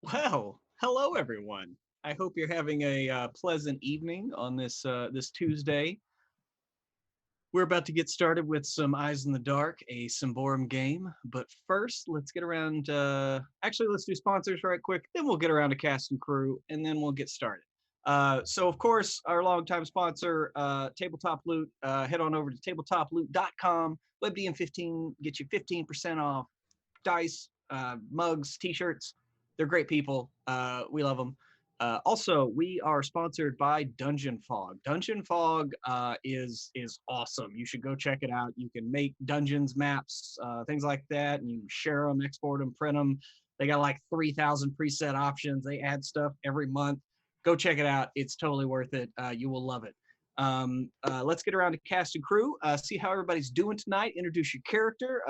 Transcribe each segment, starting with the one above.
Well, hello everyone. I hope you're having a pleasant evening on this Tuesday. We're about to get started with some Eyes in the Dark, a Symbaroum game. But first, let's get around. Actually, let's do sponsors right quick. Then we'll get around to cast and crew, and then we'll get started. So, of course, our longtime sponsor, Tabletop Loot. Head on over to tabletoploot.com. WebDM15 get you 15% off dice, mugs, t-shirts. They're great people. We love them. Also, we are sponsored by Dungeon Fog. Dungeon Fog is awesome. You should go check it out. You can make dungeons, maps, things like that, and you share them, export them, print them. They got like 3,000 preset options. They add stuff every month. Go check it out. It's totally worth it. You will love it. Let's get around to cast and crew, see how everybody's doing tonight, introduce your character,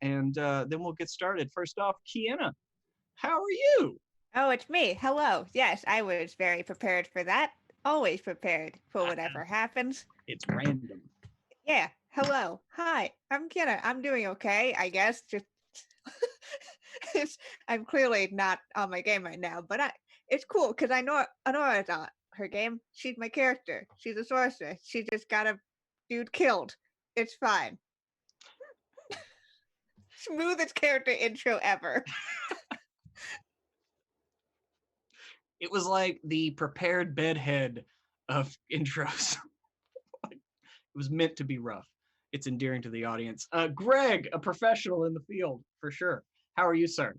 and then we'll get started. First off, Kiana, how are you? Oh, it's me. Hello. Yes, I was very prepared for that. Always prepared for Uh, whatever happens. it's random. Yeah. Hello. Hi. I'm Kenna. I'm doing okay, I guess. Just I'm clearly not on my game right now, but it's cool because I know it's on her game. She's my character. She's a sorceress. She just got a dude killed. It's fine. Smoothest character intro ever. It was like the prepared bedhead of intros. It was meant to be rough. It's endearing to the audience. Greg, a professional in the field for sure. How are you, sir?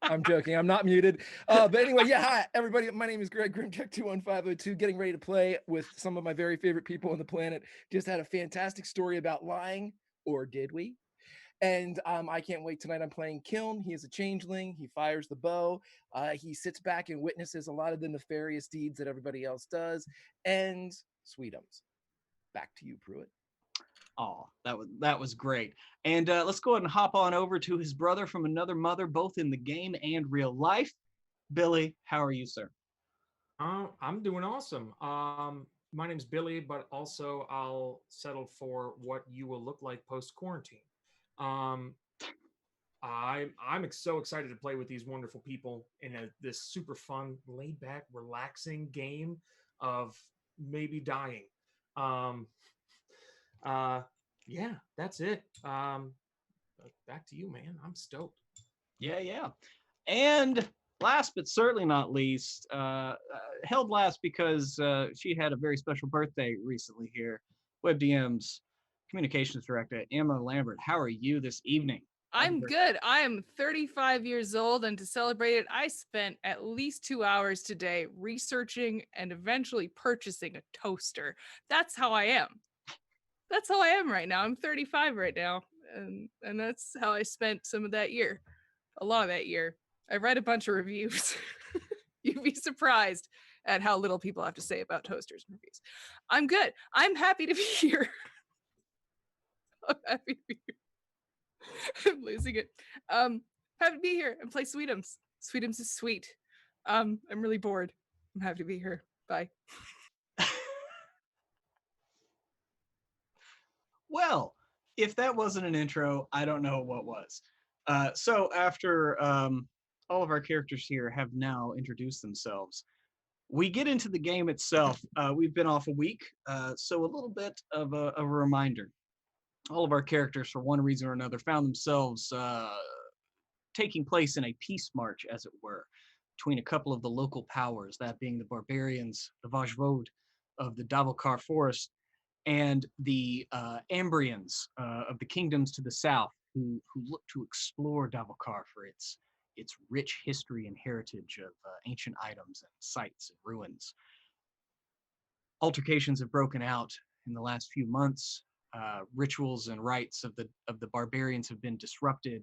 I'm joking. I'm not muted. But anyway, yeah, hi, everybody. My name is Greg Grimcheck21502, getting ready to play with some of my very favorite people on the planet. Just had a fantastic story about lying, or did we? And I can't wait tonight. I'm playing Kiln. He is a changeling. He fires the bow. He sits back and witnesses a lot of the nefarious deeds that everybody else does. And Sweetums. Back to you, Pruitt. Oh, that was great. And let's go ahead and hop on over to his brother from another mother, both in the game and real life. Billy, how are you, sir? I'm doing awesome. My name's Billy, but also I'll settle for what you will look like post quarantine. Um, I'm so excited to play with these wonderful people in this super fun, laid back, relaxing game of maybe dying. Um, uh, yeah, that's it. Back to you, man. I'm stoked. Yeah, yeah. And last but certainly not least, held last because she had a very special birthday recently here. WebDM's communications director, Emma Lambert. How are you this evening? Happy I'm birthday. good. I am 35 years old, and to celebrate it, I spent at least 2 hours today researching and eventually purchasing a toaster. That's how I am. That's how I am right now. I'm 35 right now, and that's how I spent some of that year. A lot of that year. I read a bunch of reviews. You'd be surprised at how little people have to say about toasters and reviews. I'm good. I'm happy to be here. I'm happy to be here. I'm losing it. Happy to be here and play Sweetums. Sweetums is sweet. I'm really bored. I'm happy to be here. Bye. Well, if that wasn't an intro, I don't know what was. So after all of our characters here have now introduced themselves, we get into the game itself. We've been off a week, so a little bit of a reminder. All of our characters, for one reason or another, found themselves taking place in a peace march, as it were, between a couple of the local powers, that being the barbarians, the Vajvod of the Davalkar forest, and the Ambrians of the kingdoms to the south, who look to explore Davalkar for its rich history and heritage of ancient items and sites and ruins. Altercations have broken out in the last few months. Rituals and rites of the barbarians have been disrupted,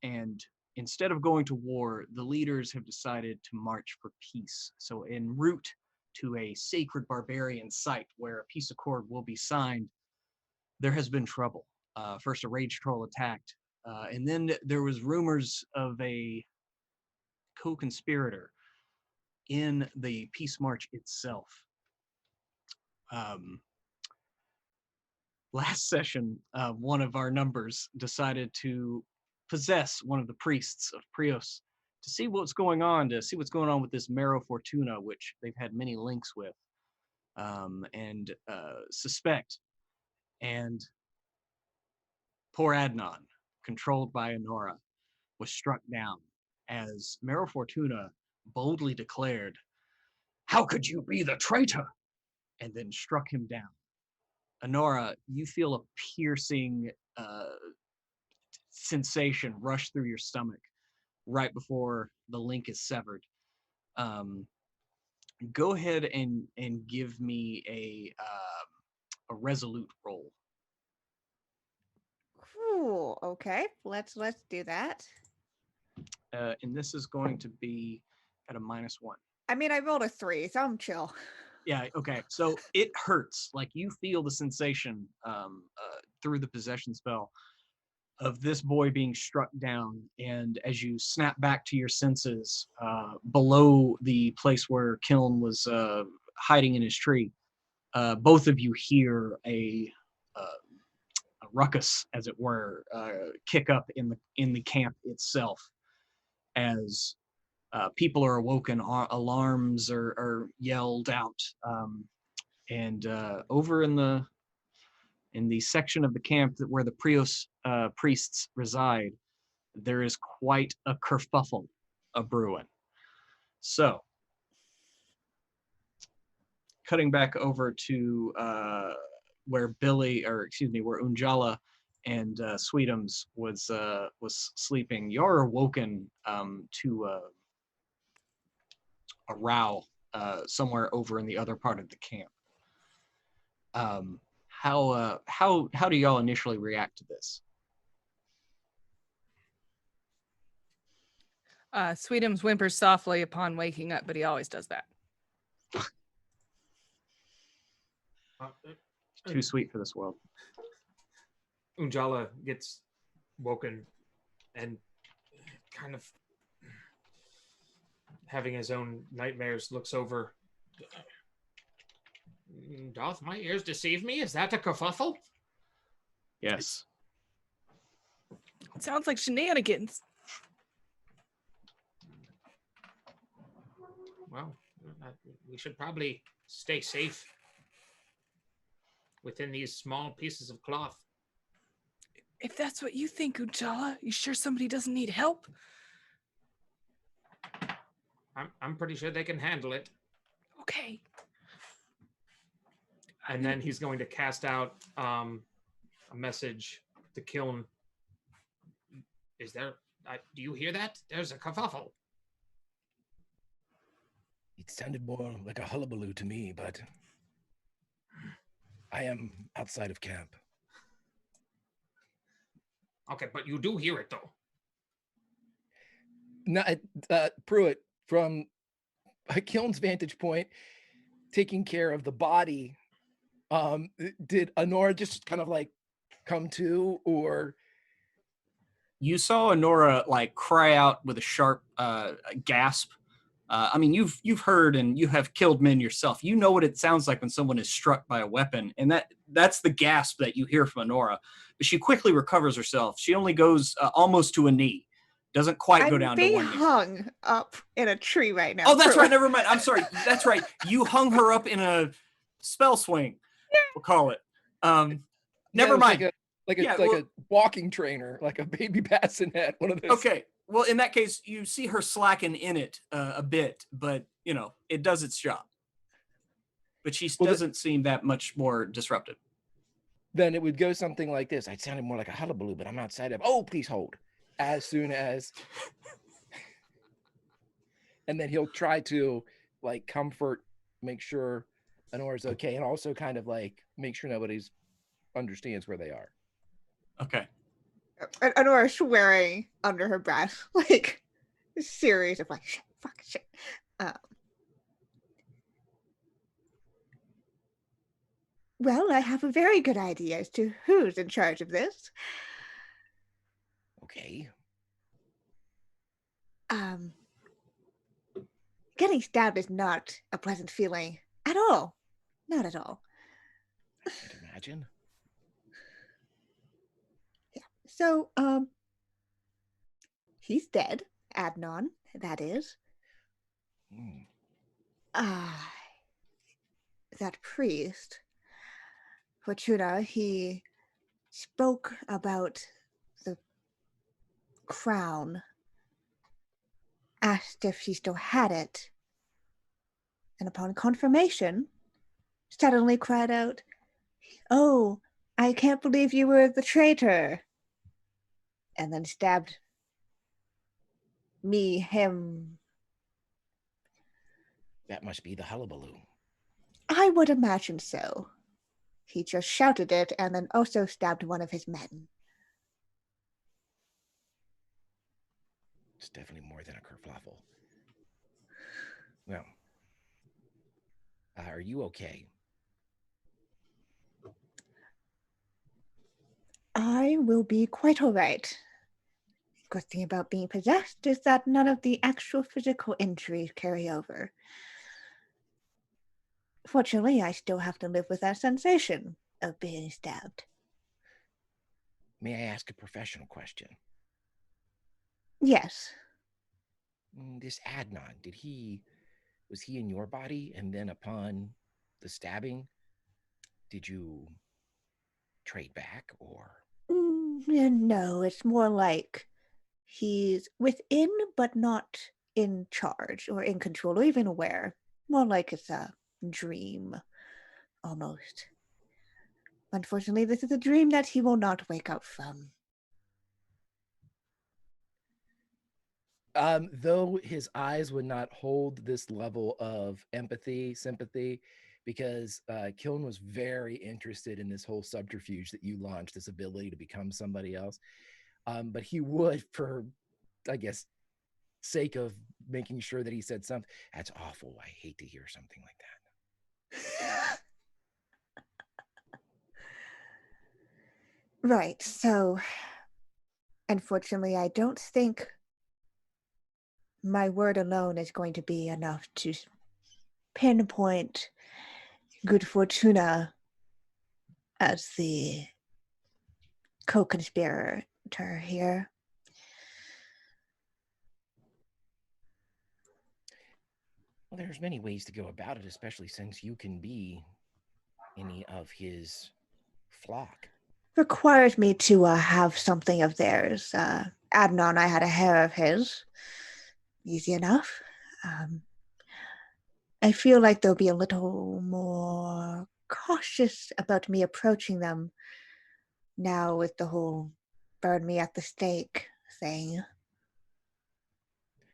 and instead of going to war, the leaders have decided to march for peace. So, en route to a sacred barbarian site where a peace accord will be signed, there has been trouble. First, a rage troll attacked, and then there was rumors of a co-conspirator in the peace march itself. Um, Last session, one of our numbers decided to possess one of the priests of Prios to see what's going on, with this Mero Fortuna, which they've had many links with, and suspect. And poor Adnan, controlled by Honora, was struck down as Mero Fortuna boldly declared, "How could you be the traitor?" and then struck him down. Honora, you feel a piercing sensation rush through your stomach right before the link is severed. Go ahead and give me a resolute roll. Cool. Okay, let's do that. And this is going to be at a -1. I mean, I rolled a 3, so I'm chill. Yeah, okay. So it hurts. Like you feel the sensation through the possession spell of this boy being struck down. And as you snap back to your senses, below the place where Kiln was hiding in his tree, both of you hear a ruckus, as it were, kick up in the camp itself as people are awoken, alarms are yelled out, and over in the section of the camp where the Prios priests reside, there is quite a kerfuffle a brewing. So, cutting back over to where Unjala and Sweetums was sleeping, you're awoken to a row somewhere over in the other part of the camp. How do y'all initially react to this? Sweetums whimpers softly upon waking up, but he always does that. Too sweet for this world. Unjala gets woken and kind of having his own nightmares, looks over. Doth my ears deceive me? Is that a kerfuffle? Yes. It sounds like shenanigans. Well, we should probably stay safe within these small pieces of cloth. If that's what you think, Ujala, you sure somebody doesn't need help? I'm pretty sure they can handle it. Okay. And then he's going to cast out a message to Kiln. Is there? Do you hear that? There's a kerfuffle. It sounded more like a hullabaloo to me, but I am outside of camp. Okay, but you do hear it, though. No, Pruitt, from Kiln's vantage point, taking care of the body, did Honora just kind of like come to, or? You saw Honora like cry out with a sharp gasp. I mean, you've heard and you have killed men yourself. You know what it sounds like when someone is struck by a weapon, and that's the gasp that you hear from Honora. But she quickly recovers herself. She only goes almost to a knee, doesn't quite go down to one knee. I'm being hung up in a tree right now. Oh, that's right. Never mind. I'm sorry. That's right. You hung her up in a spell swing. We'll call it. Never mind. Like a walking trainer, like a baby bassinet, one of those. Okay. Well, in that case, you see her slacken in it a bit, but, it does its job. But she doesn't seem that much more disrupted. Then it would go something like this. I sounded more like a hullabaloo, but I'm outside of, please hold. As soon as, and then he'll try to like comfort, make sure Honora's okay, and also kind of like make sure nobody's understands where they are. Okay. Honora swearing under her breath, like a series of like shit, fuck, shit. Well, I have a very good idea as to who's in charge of this. Okay. Getting stabbed is not a pleasant feeling at all. Not at all. I can't imagine. Yeah. So, He's dead. Adnan, that is. Hmm. That priest, Fortuna, he spoke about the crown, asked if she still had it, and upon confirmation, suddenly cried out, "Oh, I can't believe you were the traitor," and then stabbed me, him. That must be the hullabaloo. I would imagine so. He just shouted it and then also stabbed one of his men. It's definitely more than a kerfluffle. Well, are you okay? I will be quite all right. Good thing about being possessed is that none of the actual physical injuries carry over. Fortunately, I still have to live with that sensation of being stabbed. May I ask a professional question? Yes. This Adnan, was he in your body? And then upon the stabbing, did you trade back or? No, it's more like he's within but not in charge or in control or even aware. More like it's a dream, almost. Unfortunately, this is a dream that he will not wake up from. Though his eyes would not hold this level of empathy, sympathy, because Kiln was very interested in this whole subterfuge that you launched, this ability to become somebody else. But he would, for, I guess, sake of making sure that he said something, "That's awful. I hate to hear something like that." Right, so unfortunately, I don't think my word alone is going to be enough to pinpoint Good Fortuna as the co-conspirator here. Well, there's many ways to go about it, especially since you can be any of his flock. Requires me to have something of theirs. Adnan, I had a hair of his. Easy enough. I feel like they'll be a little more cautious about me approaching them now with the whole burn me at the stake thing.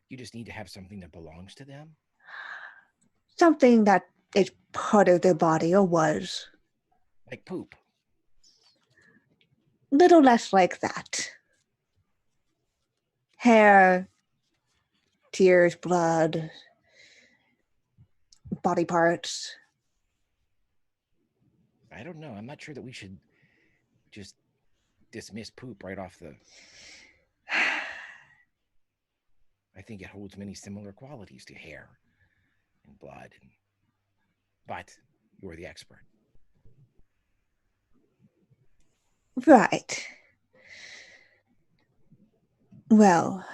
You just need to have something that belongs to them. Something that is part of their body or was. Like poop. Little less like that. Hair, tears, blood, body parts. I don't know. I'm not sure that we should just dismiss poop right off the. I think it holds many similar qualities to hair and blood. But you're the expert. Right. Well,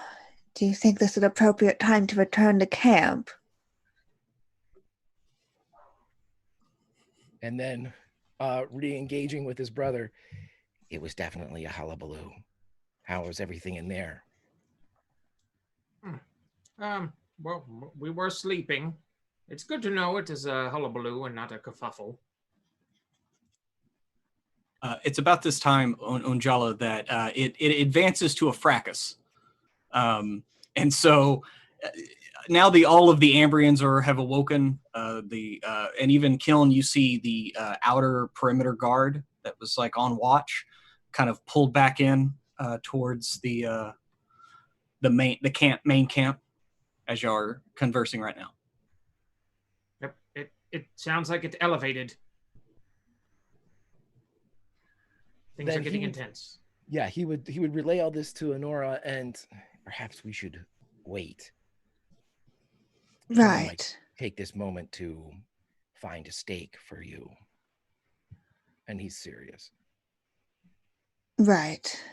do you think this is an appropriate time to return to camp? And then re-engaging with his brother, it was definitely a hullabaloo. How was everything in there? Well, we were sleeping. It's good to know it is a hullabaloo and not a kerfuffle. It's about this time on Unjala that it advances to a fracas. And so now all of the Ambrians have awoken. And even Kiln, you see the outer perimeter guard that was like on watch, kind of pulled back in towards the main camp as y'all are conversing right now. Yep, it sounds like it's elevated. Things Then are getting intense. Yeah, he would relay all this to Honora, and perhaps we should wait. Someone might take this moment to find a stake for you. And he's serious. Right.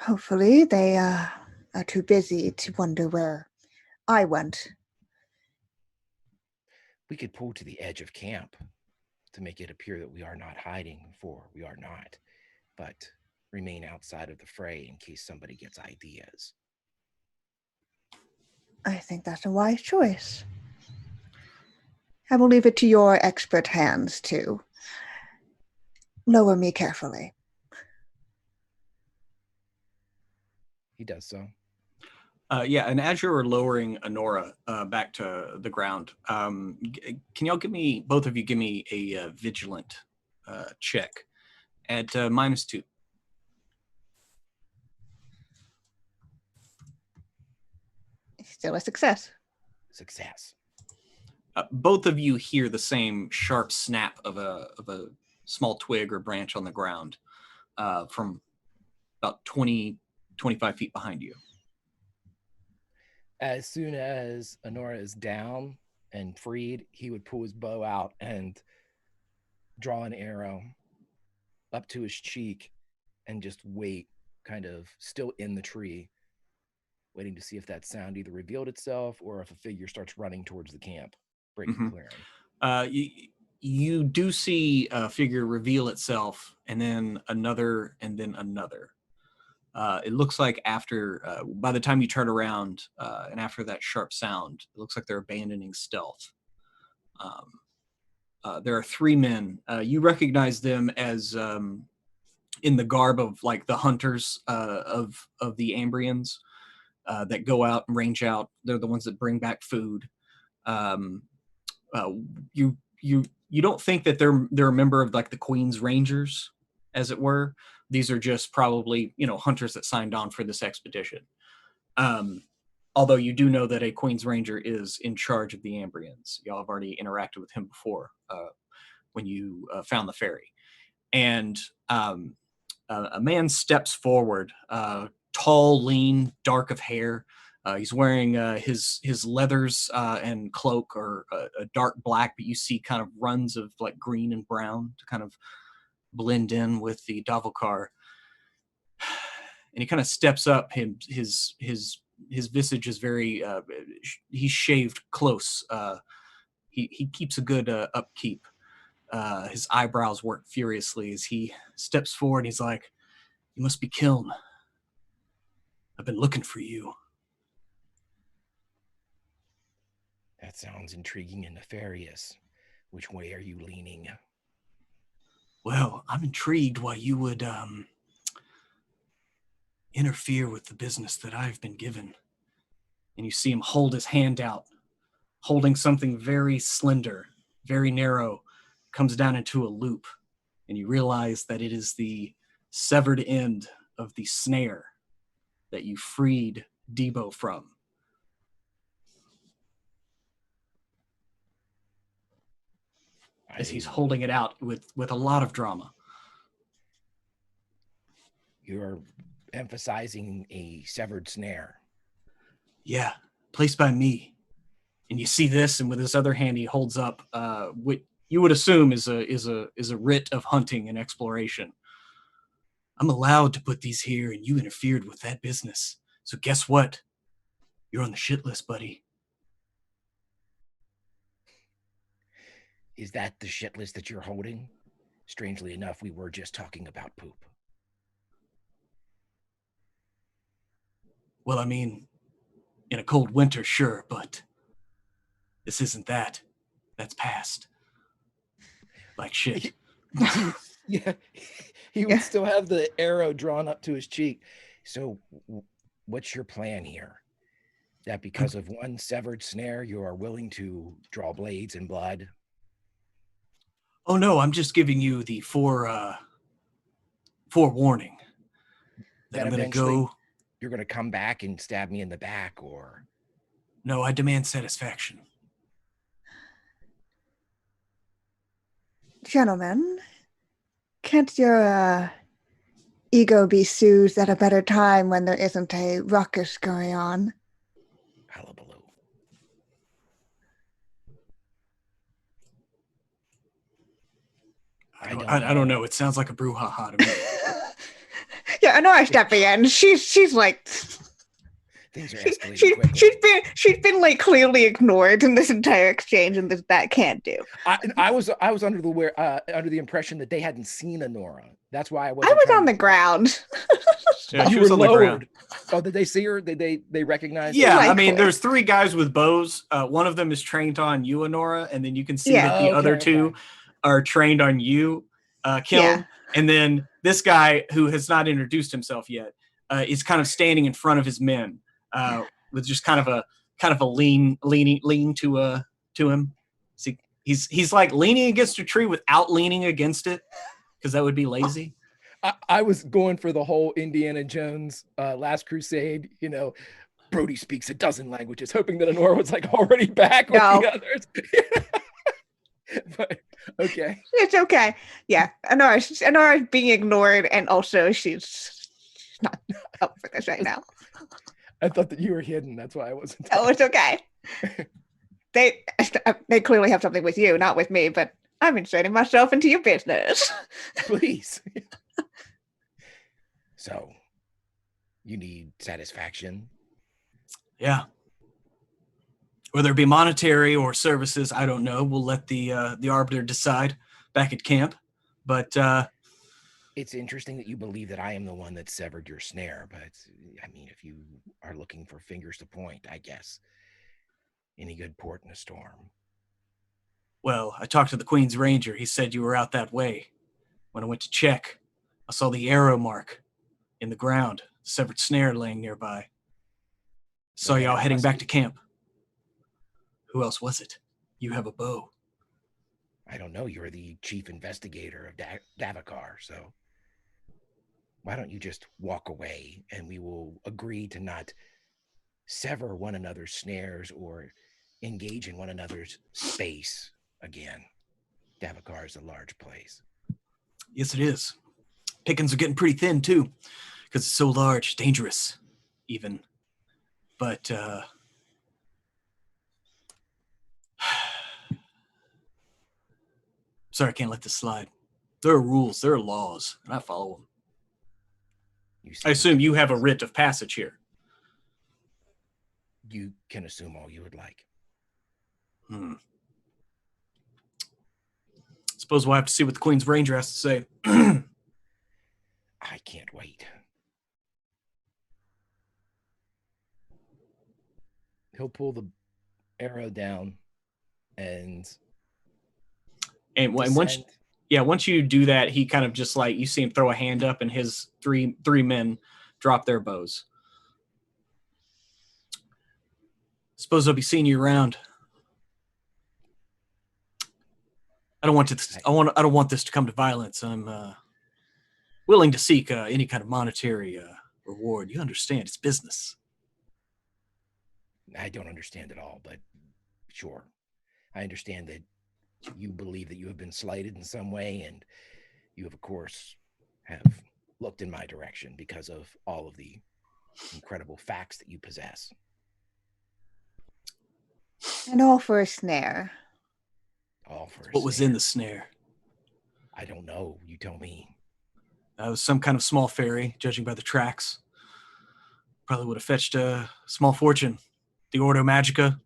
Hopefully they are too busy to wonder where I went. We could pull to the edge of camp to make it appear that we are not hiding, for we are not, but remain outside of the fray in case somebody gets ideas. I think that's a wise choice. I will leave it to your expert hands to lower me carefully. He does so. Yeah, and as you're lowering Honora back to the ground, can y'all both of you give me a vigilant check at -2? Still a success. Success. Both of you hear the same sharp snap of a small twig or branch on the ground from about 20, 25 feet behind you. As soon as Honora is down and freed, he would pull his bow out and draw an arrow up to his cheek and just wait, kind of still in the tree, waiting to see if that sound either revealed itself or if a figure starts running towards the camp, breaking clearing. You do see a figure reveal itself, and then another, and then another. It looks like after, by the time you turn around, and after that sharp sound, it looks like they're abandoning stealth. There are 3 men. You recognize them as in the garb of like the hunters of the Ambrians that go out and range out. They're the ones that bring back food. You don't think that they're a member of like the Queen's Rangers, as it were. These are just probably, hunters that signed on for this expedition. Although you do know that a Queen's Ranger is in charge of the Ambrians. Y'all have already interacted with him before when you found the ferry. And a man steps forward, tall, lean, dark of hair. He's wearing his leathers and cloak are a dark black, but you see kind of runs of like green and brown to kind of blend in with the Davokar. And he kind of steps up. His visage is very he's shaved close. He keeps a good upkeep. His eyebrows work furiously as he steps forward. He's like, "You must be Kiln. I've been looking for you." That sounds intriguing and nefarious. Which way are you leaning? Well, I'm intrigued why you would interfere with the business that I've been given. And you see him hold his hand out, holding something very slender, very narrow, comes down into a loop. And you realize that it is the severed end of the snare that you freed Debo from. As he's holding it out with a lot of drama. You're emphasizing a severed snare. Yeah, placed by me. And you see this, and with his other hand, he holds up what you would assume is a writ of hunting and exploration. I'm allowed to put these here, and you interfered with that business. So guess what? You're on the shit list, buddy. Is that the shit list that you're holding? Strangely enough, we were just talking about poop. Well, I mean, in a cold winter, sure, but this isn't that. That's past. Like shit. Yeah, he would still have the arrow drawn up to his cheek. So what's your plan here? That because of one severed snare, you are willing to draw blades and blood? Oh no, I'm just giving you the forewarning that I'm going to go. You're going to come back and stab me in the back, or? No, I demand satisfaction. Gentlemen, can't your ego be soothed at a better time when there isn't a ruckus going on? Hullabaloo. I don't know. It sounds like a brouhaha to me. Yeah, Honora's stepping in. She's like, Things are escalating quickly. she's been like clearly ignored in this entire exchange, and that can't do. I was under the impression that they hadn't seen Honora. That's why I I wasn't. was on the ground. Yeah, You she were was on the lowered. ground. Oh, did they see her? Did they recognize? Yeah, her? I mean, Likely. there's 3 guys with bows. One of them is trained on you, Honora, and then you can see Yeah. that the Oh, other okay, 2 okay. are trained on you, Kiln. Yeah. And then this guy who has not introduced himself yet is kind of standing in front of his men with just kind of a leaning to him. See, he's like leaning against a tree without leaning against it, because that would be lazy. I was going for the whole Indiana Jones Last Crusade, Brody speaks a dozen languages, hoping that Honora was like already back with No. the others. But okay. It's okay. Yeah, Honora's being ignored, and also she's not up for this right now. I thought that you were hidden. That's why I wasn't. Oh, it's okay. They clearly have something with you, not with me, but I'm inserting myself into your business. Please. So, you need satisfaction. Yeah. Whether it be monetary or services, I don't know. We'll let the arbiter decide back at camp. But It's interesting that you believe that I am the one that severed your snare, but I mean, if you are looking for fingers to point, I guess any good port in a storm. well, I talked to the Queen's Ranger. He said you were out that way. When I went to check, I saw the arrow mark in the ground, severed snare laying nearby. Saw Well, y'all that heading must back be- to camp. Who else was it? You have a bow. I don't know. You're the chief investigator of Davakar, so why don't you just walk away and we will agree to not sever one another's snares or engage in one another's space again. Davakar is a large place. Yes, it is. Pickings are getting pretty thin, too, because it's so large, dangerous, even. But, sorry, I can't let this slide. There are rules, there are laws, and I follow them. You I seem assume you have a writ of passage here. You can assume all you would like. Suppose we'll have to see what the Queen's Ranger has to say. I can't wait. He'll pull the arrow down and And once you do that, he kind of just like, you see him throw a hand up, and his three men drop their bows. Suppose I'll be seeing you around. I don't want this to come to violence. I'm willing to seek any kind of monetary reward. You understand? It's business. I don't understand it all, but sure. I understand that you believe that you have been slighted in some way, and you have, of course, have looked in my direction because of all of the incredible facts that you possess. And all for a snare. All for What was in the snare? I don't know. You tell me. It was some kind of small fairy, judging by the tracks. Probably would have fetched a small fortune. The Ordo Magica.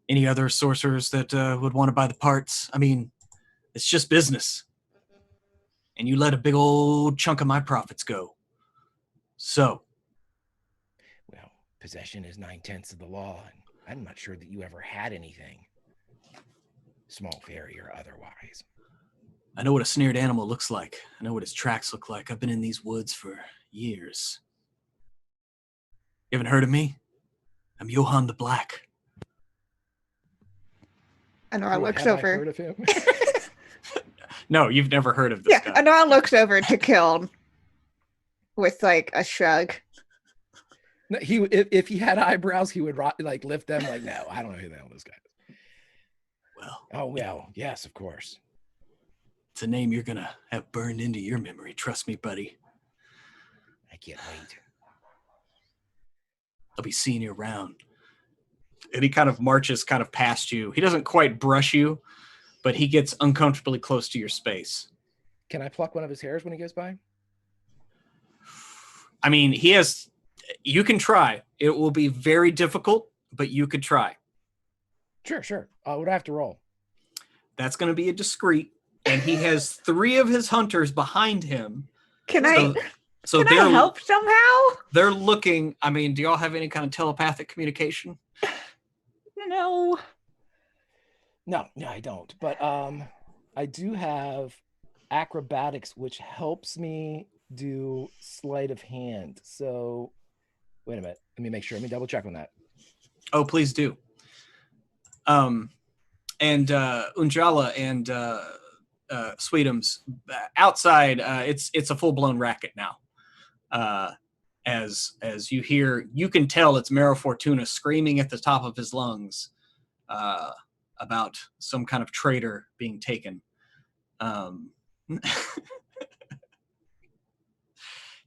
Any other sorcerers that would want to buy the parts. I mean, it's just business. And you let a big old chunk of my profits go. So. Well, possession is 9/10 of the law, and I'm not sure that you ever had anything. Small fairy or otherwise. I know what a snared animal looks like. I know what its tracks look like. I've been in these woods for years. You haven't heard of me? I'm Johann the Black. Honora looks Have I over. heard of him? No, you've never heard of this Yeah, guy. Honora looks over to Kiln with like a shrug. No, if he had eyebrows, he would like lift them. Like, no, I don't know who the hell this guy is. Well, Oh well, yes, of course. it's a name you're gonna have burned into your memory. Trust me, buddy. I can't wait. I'll be seeing you around. And he kind of marches kind of past you. He doesn't quite brush you, but he gets uncomfortably close to your space. Can I pluck one of his hairs when he goes by? I mean, you can try. It will be very difficult, but you could try. Sure. What do I have to roll? That's going to be a discreet, and he has 3 of his hunters behind him. Can So I help somehow? They're looking. I mean, do y'all have any kind of telepathic communication? No. No, I don't. But I do have acrobatics, which helps me do sleight of hand. So wait a minute. Let me make sure. Let me double check on that. Oh, please do. And Unjala and Sweetums outside. It's a full blown racket now. As you hear, you can tell it's Mero Fortuna screaming at the top of his lungs about some kind of traitor being taken.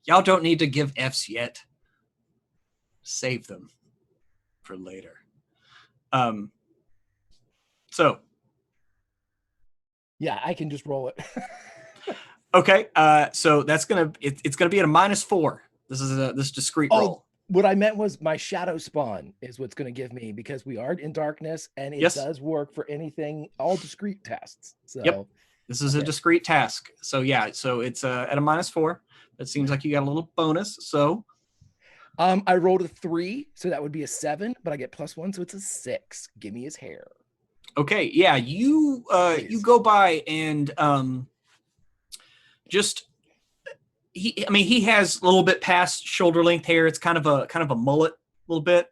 Y'all don't need to give Fs yet. Save them for later. So. Yeah, I can just roll it. Okay. So that's it's gonna be at a -4. This is this discrete roll. What I meant was my shadow spawn is what's going to give me, because we are in darkness and it does work for anything, all discrete tests. So yep. This is a discrete task. So yeah, so it's at a -4. It seems like you got a little bonus. So I rolled a 3, so that would be a 7, but I get +1, so it's a 6. Give me his hair. Okay, yeah, you go by and just he has a little bit past shoulder length hair. It's kind of a mullet a little bit.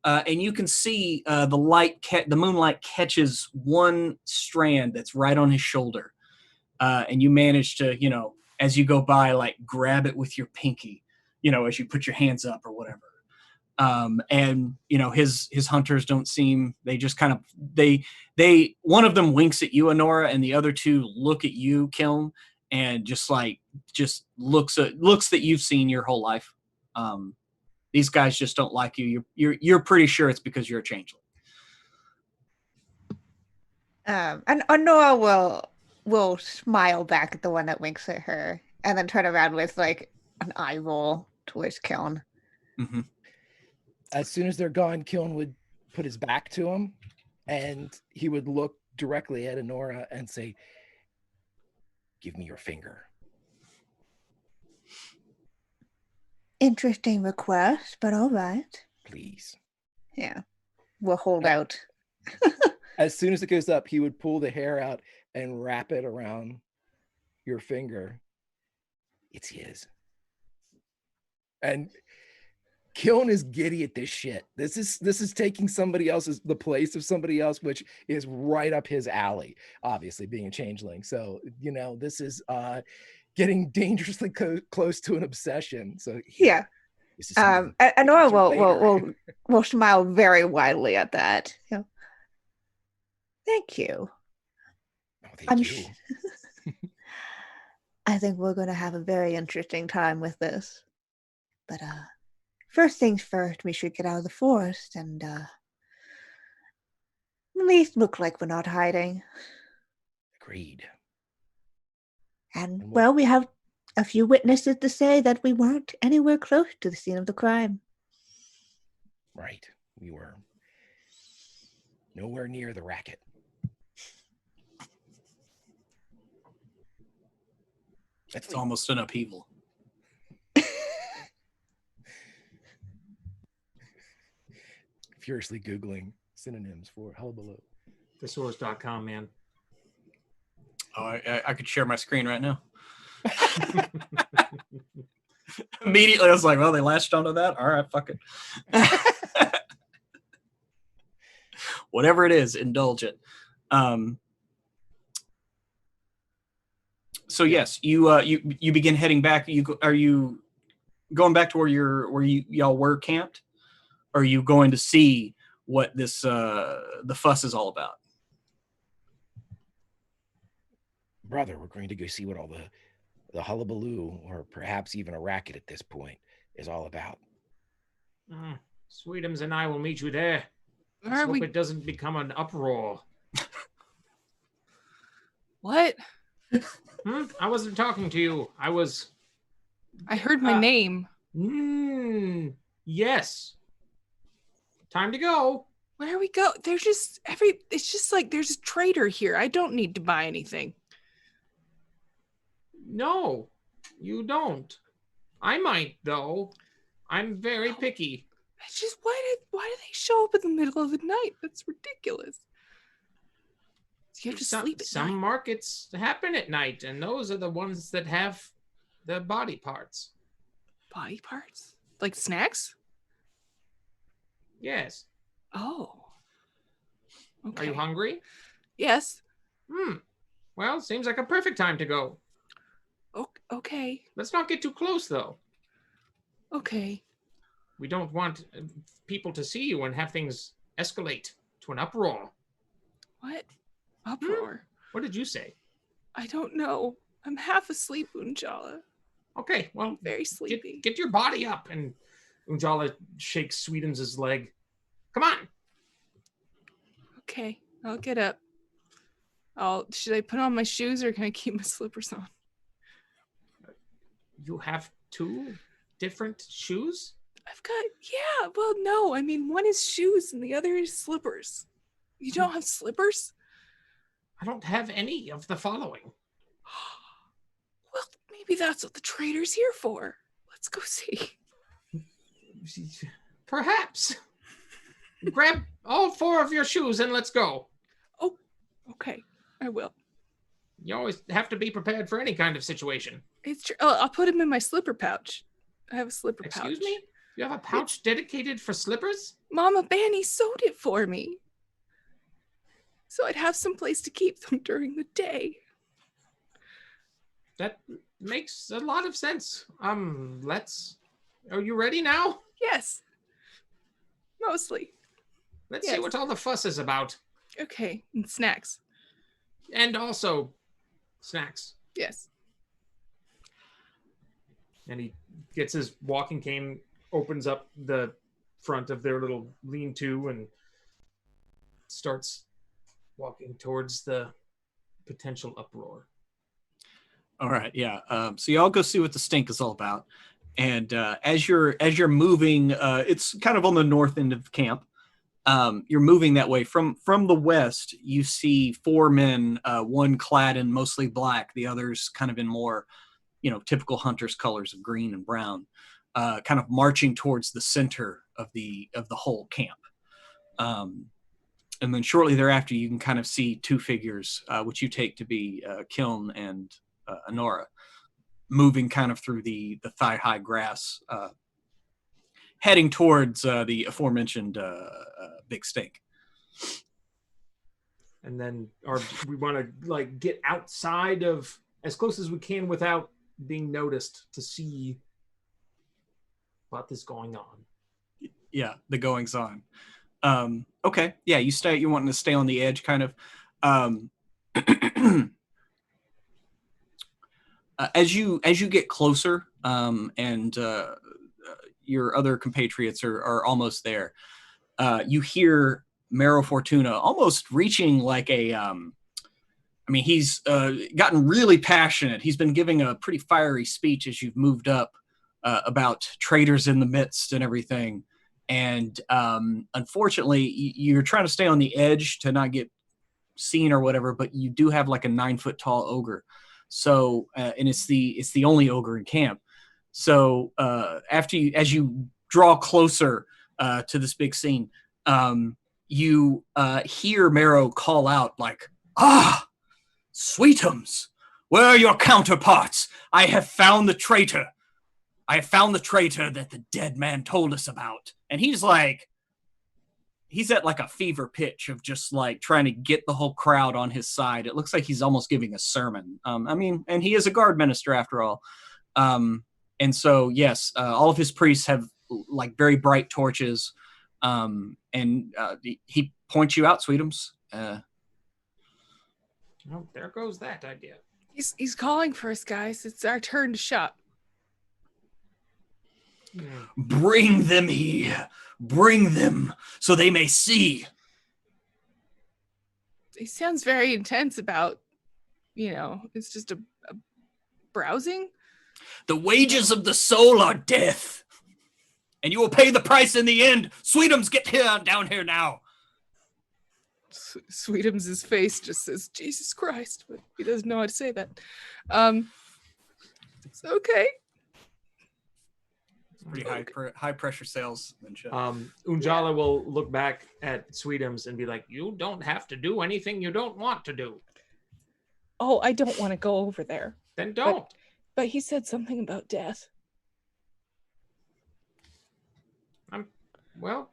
And you can see the moonlight catches one strand that's right on his shoulder. And you manage to, as you go by, like grab it with your pinky, as you put your hands up or whatever. And his hunters don't seem, they just kind of, one of them winks at you, Honora, and the other 2 look at you, Kiln, and just looks that you've seen your whole life. These guys just don't like you. You're pretty sure it's because you're a changeling. And Honora will smile back at the one that winks at her, and then turn around with like an eye roll towards Kiln. Mm-hmm. As soon as they're gone, Kiln would put his back to him, and he would look directly at Honora and say, "Give me your finger." Interesting request, but all right. Please. Yeah. We'll hold out. As soon as it goes up, he would pull the hair out and wrap it around your finger. It's his. And Kiln is giddy at this shit. This is taking the place of somebody else, which is right up his alley, obviously being a changeling. So, this is getting dangerously close to an obsession. So yeah. And Nora will smile very widely at that. Thank you. Oh, thank you. I think we're going to have a very interesting time with this. But first things first, we should get out of the forest and at least look like we're not hiding. Agreed. And well, we have a few witnesses to say that we weren't anywhere close to the scene of the crime. Right. We were nowhere near the racket. It's almost an upheaval. Furiously Googling synonyms for hullabaloo. Thesaurus.com, man. Oh, I could share my screen right now. Immediately, I was like, well, they latched onto that. All right, fuck it. Whatever it is, indulge it. So yes, you begin heading back. Are you going back to where y'all were camped? Or are you going to see what this the fuss is all about? Brother, we're going to go see what all the hullabaloo, or perhaps even a racket at this point, is all about. Sweetums and I will meet you there. Let's hope it doesn't become an uproar. What? I wasn't talking to you. I heard my name. Yes. Time to go. Where we go? There's just it's just like there's a trader here. I don't need to buy anything. No, you don't. I might, though. I'm very picky. It's just why do they show up in the middle of the night? That's ridiculous. You have to sleep at Some night. markets happen at night, and those are the ones that have the body parts. Body parts? Like snacks? Yes. Oh. Okay. Are you hungry? Yes. Well, seems like a perfect time to go. Okay. Let's not get too close, though. Okay. We don't want people to see you and have things escalate to an uproar. What? Uproar? What did you say? I don't know. I'm half asleep, Unjala. Okay, well, I'm very sleepy. Get your body up. And Unjala shakes Sweetums' leg. Come on. Okay, I'll get up. Should I put on my shoes or can I keep my slippers on? You have 2 different shoes? Well, no. I mean, one is shoes and the other is slippers. You don't have slippers? I don't have any of the following. Well, maybe that's what the trader's here for. Let's go see. Perhaps. Grab all 4 of your shoes and let's go. Oh, okay. I will. You always have to be prepared for any kind of situation. It's true. Oh, I'll put them in my slipper pouch. I have a slipper pouch. Excuse me? You have a pouch dedicated for slippers? Mama Banny sewed it for me. So I'd have some place to keep them during the day. That makes a lot of sense. Are you ready now? Yes. Mostly. Let's see what all the fuss is about. Okay. And snacks. And also snacks. Yes. And he gets his walking cane, opens up the front of their little lean-to and starts walking towards the potential uproar. All right, yeah. So y'all go see what the stink is all about. And as you're moving, it's kind of on the north end of the camp. You're moving that way. From the west, you see 4 men, one clad in mostly black, the others kind of in more, typical hunters' colors of green and brown, kind of marching towards the center of the whole camp. And then shortly thereafter, you can kind of see 2 figures, which you take to be Kiln and Honora, moving kind of through the thigh-high grass, heading towards the aforementioned big stink. And then we want to get outside of as close as we can without being noticed to see what is going on. Yeah, the goings on. Okay, yeah, you're wanting to stay on the edge, kind of. As you get closer, and your other compatriots are almost there, you hear Mero Fortuna almost reaching like a. He's gotten really passionate. He's been giving a pretty fiery speech as you've moved up about traitors in the midst and everything. And unfortunately, you're trying to stay on the edge to not get seen or whatever, but you do have like a 9-foot tall ogre. So, and it's the only ogre in camp. So as you draw closer to this big scene, you hear Mero call out like, "Ah, Sweetums, where are your counterparts? I have found the traitor. I have found the traitor that the dead man told us about." And he's at like a fever pitch of just like trying to get the whole crowd on his side. It looks like he's almost giving a sermon. And he is a guard minister after all. And so, yes, all of his priests have like very bright torches. And he points you out, Sweetums. Oh, there goes that idea. He's calling for us, guys. It's our turn to shop. Bring them here. Bring them so they may see. He sounds very intense about, it's just a browsing. The wages of the soul are death. and you will pay the price in the end. Sweetums, get down here now. Sweetums' face just says, Jesus Christ, but he doesn't know how to say that. It's okay. Pretty high pressure salesmanship. Unjala will look back at Sweetums and be like, you don't have to do anything you don't want to do. Oh, I don't want to go over there. Then don't. But he said something about death. Well,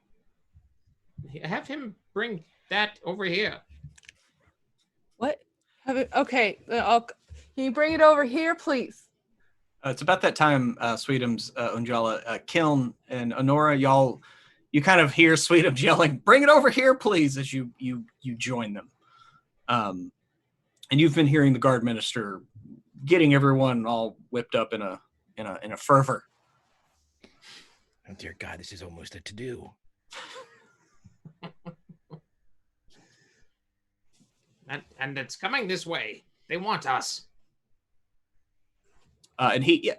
have him bring that over here. What? Okay, can you bring it over here, please? It's about that time, Sweetums, Unjala, Kiln, and Honora, you kind of hear Sweetums yelling, "Bring it over here, please!" as you join them. And you've been hearing the guard minister getting everyone all whipped up in a fervor. Oh dear God, this is almost a to-do. And it's coming this way. They want us. And he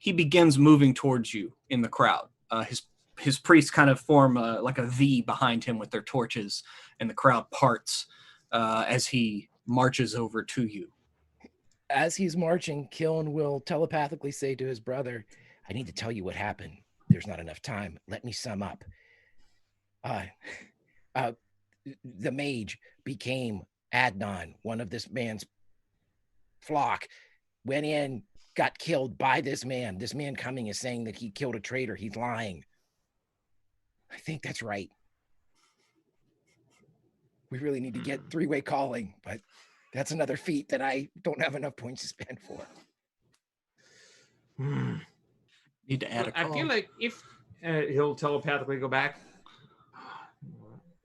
begins moving towards you in the crowd. His priests kind of form like a V behind him with their torches, and the crowd parts as he marches over to you. As he's marching, Kiln will telepathically say to his brother, I need to tell you what happened. There's not enough time. Let me sum up. The mage became Adnan, one of this man's flock, went in, got killed by this man. This man coming is saying that he killed a traitor. He's lying. I think that's right. We really need to get three-way calling, but that's another feat that I don't have enough points to spend for. Need to add a call. I feel like if he'll telepathically go back,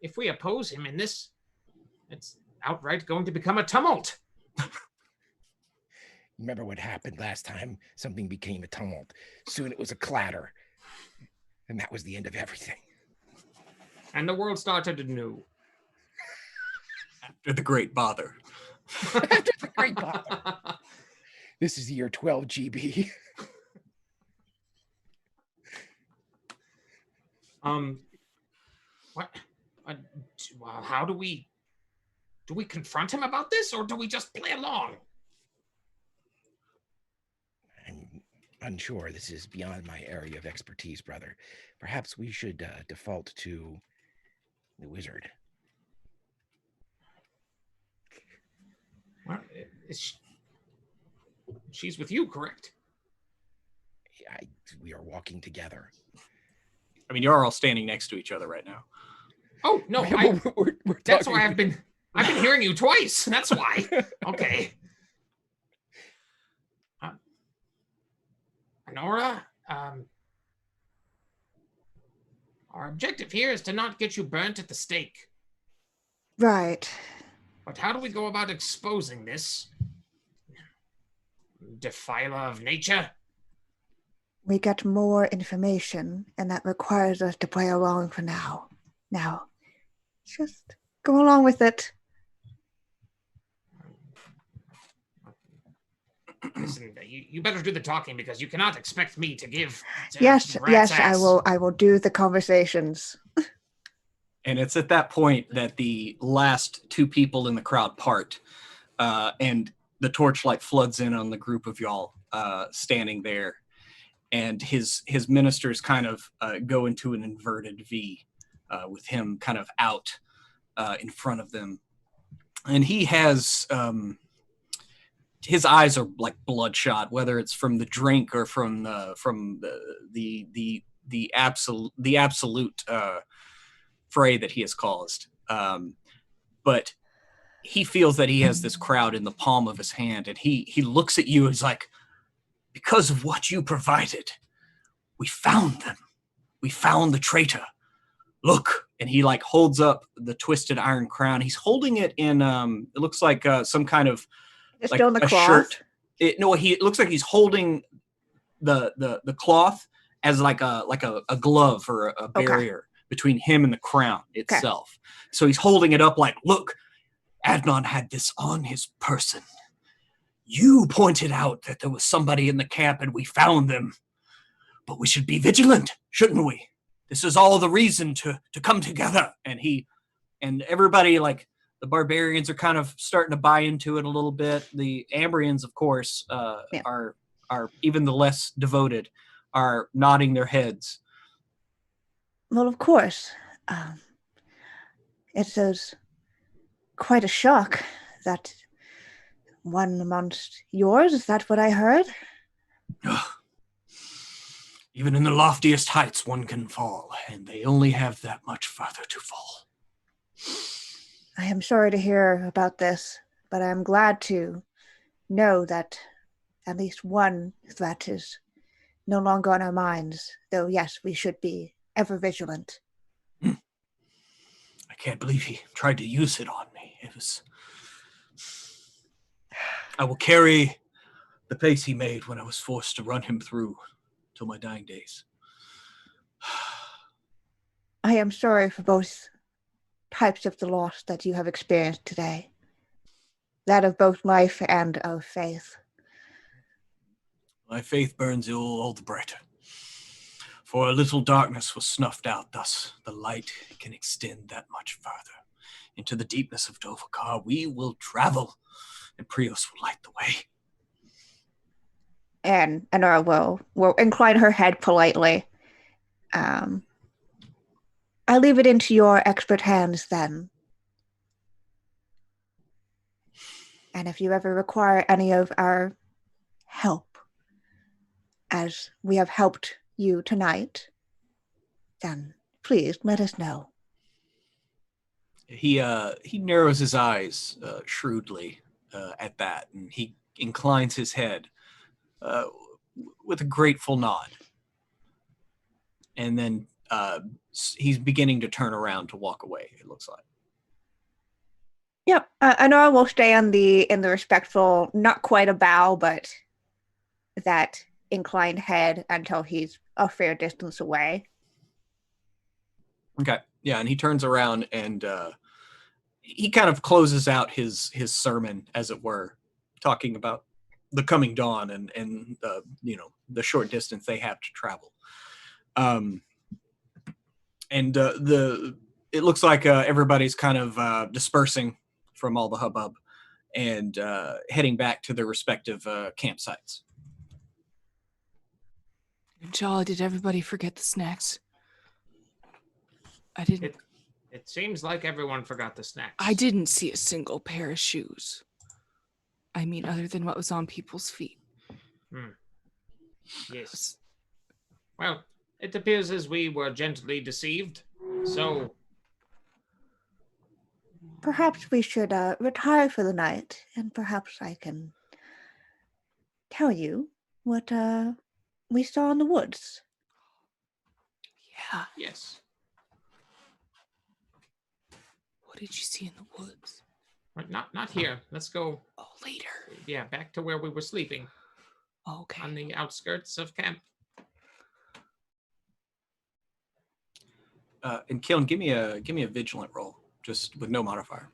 if we oppose him in this, it's outright going to become a tumult. Remember what happened last time? Something became a tumult. Soon it was a clatter. And that was the end of everything. And the world started anew. After the Great Bother. After the Great Bother. This is year 12 GB. What? How do we confront him about this, or do we just play along? I'm unsure. This is beyond my area of expertise, brother. Perhaps we should default to the wizard. Well, she's with you, correct? We are walking together. I mean, you're all standing next to each other right now. Oh no! We're that's why I've been hearing you twice. That's why. Okay. Nora, our objective here is to not get you burnt at the stake. Right. But how do we go about exposing this defiler of nature? We get more information, and that requires us to play along for now. Now, just go along with it. Listen, you better do the talking, because you cannot expect me to give. Yes, rat's ass. I will do the conversations. And it's at that point that the last two people in the crowd part, and the torchlight floods in on the group of y'all standing there, and his ministers kind of go into an inverted V, with him kind of out in front of them, and he has his eyes are like bloodshot, whether it's from the drink or from the absolute fray that he has caused. But he feels that he has this crowd in the palm of his hand, and he looks at you and is like, because of what you provided, we found them. We found the traitor. Look. And he like holds up the twisted iron crown. He's holding it in, it looks like some kind of It's like still in the a cloth. shirt. It looks like he's holding the cloth as like a glove or a barrier between him and the crown itself. So he's holding it up like, look, Adnan had this on his person. You pointed out that there was somebody in the camp and we found them. But we should be vigilant, shouldn't we? This is all the reason to come together. And everybody, like, the barbarians are kind of starting to buy into it a little bit. The Ambrians, of course, are even the less devoted, are nodding their heads. Well, of course. It's quite a shock that one amongst yours. Is that what I heard? Even in the loftiest heights, one can fall, and they only have that much farther to fall. I am sorry to hear about this, but I am glad to know that at least one threat is no longer on our minds, though yes, we should be ever vigilant. I can't believe he tried to use it on me. I will carry the pace he made when I was forced to run him through till my dying days. I am sorry for both types of the loss that you have experienced today. That of both life and of faith. My faith burns all the brighter. For a little darkness was snuffed out, thus the light can extend that much farther. Into the deepness of Dovahkar we will travel, and Prios will light the way. And Anora will incline her head politely. I leave it into your expert hands then. And if you ever require any of our help, as we have helped you tonight, then please let us know. He narrows his eyes shrewdly at that, and he inclines his head with a grateful nod. And then he's beginning to turn around to walk away, it looks like. Yep, Anora will stay in the respectful, not quite a bow, but that inclined head until he's a fair distance away. Okay, yeah, and he turns around and he kind of closes out his sermon, as it were, talking about the coming dawn and the short distance they have to travel. It looks like everybody's kind of dispersing from all the hubbub and heading back to their respective campsites. Jolly, did everybody forget the snacks? I didn't. It seems like everyone forgot the snacks. I didn't see a single pair of shoes. I mean, other than what was on people's feet. Yes. Well, it appears as we were gently deceived, so... Perhaps we should retire for the night, and perhaps I can tell you what we saw in the woods. Yeah. Yes. What did you see in the woods? Not here. Let's go. Oh, later. Yeah, back to where we were sleeping. Okay. On the outskirts of camp. And Keelan, give me a vigilant roll, just with no modifier.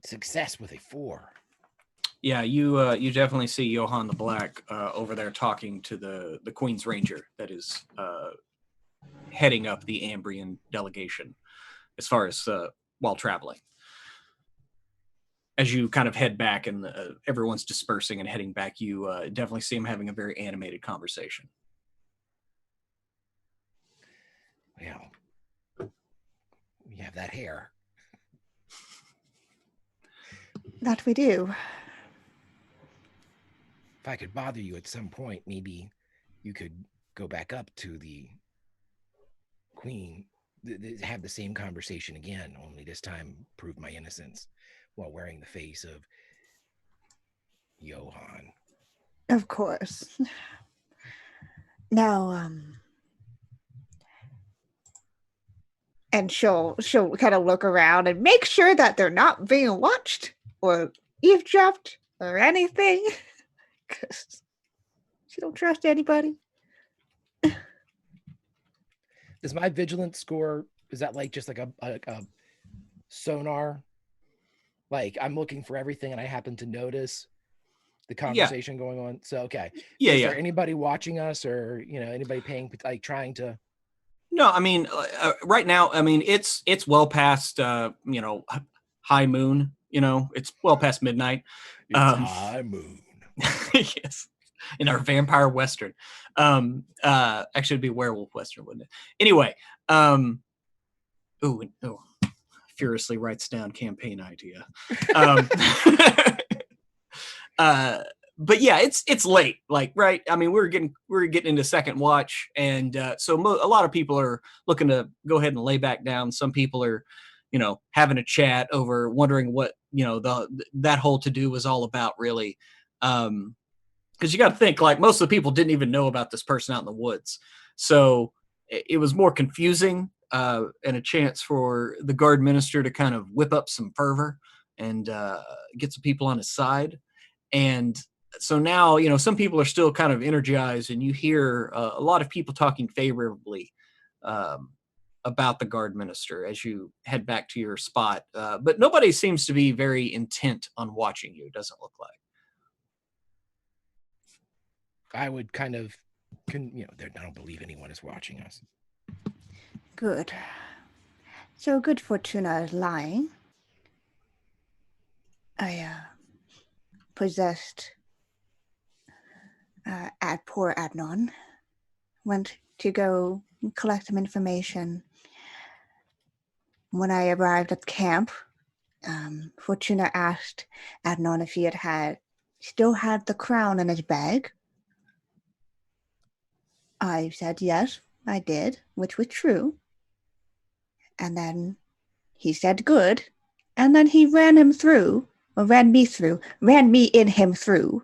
Success with a 4. Yeah, you definitely see Johann the Black over there talking to the Queen's Ranger that is heading up the Ambrian delegation as far as while traveling. As you kind of head back and everyone's dispersing and heading back, you definitely see him having a very animated conversation. Well, we have that hair. That we do. If I could bother you at some point, maybe you could go back up to the Queen, have the same conversation again, only this time prove my innocence while wearing the face of Johann. Of course. Now, and she'll kind of look around and make sure that they're not being watched or eavesdropped or anything, because she don't trust anybody. Does my vigilance score, is that like just like a sonar? Like I'm looking for everything and I happen to notice the Yeah. conversation going on. So, okay. Yeah, Is yeah. there anybody watching us or, anybody paying, like trying to? No, I mean, right now, I mean, it's well past, high moon, it's well past midnight. It's high moon. Yes. In our vampire Western. Actually it'd be werewolf Western, wouldn't it? Anyway, furiously writes down campaign idea. But yeah, it's late, like, right? I mean, we're getting into second watch, and so a lot of people are looking to go ahead and lay back down. Some people are, having a chat over, wondering what that whole to do was all about, really. Because you got to think, like, most of the people didn't even know about this person out in the woods, so it was more confusing, and a chance for the guard minister to kind of whip up some fervor and get some people on his side. And so now, some people are still kind of energized, and you hear a lot of people talking favorably about the guard minister as you head back to your spot. But nobody seems to be very intent on watching you, doesn't look like. I would kind of, I don't believe anyone is watching us. Good. So good Fortuna is lying. I possessed poor Adnan. Went to go collect some information. When I arrived at camp, Fortuna asked Adnan if he still had the crown in his bag. I said yes, I did, which was true. And then he said good, and then he ran me in him through,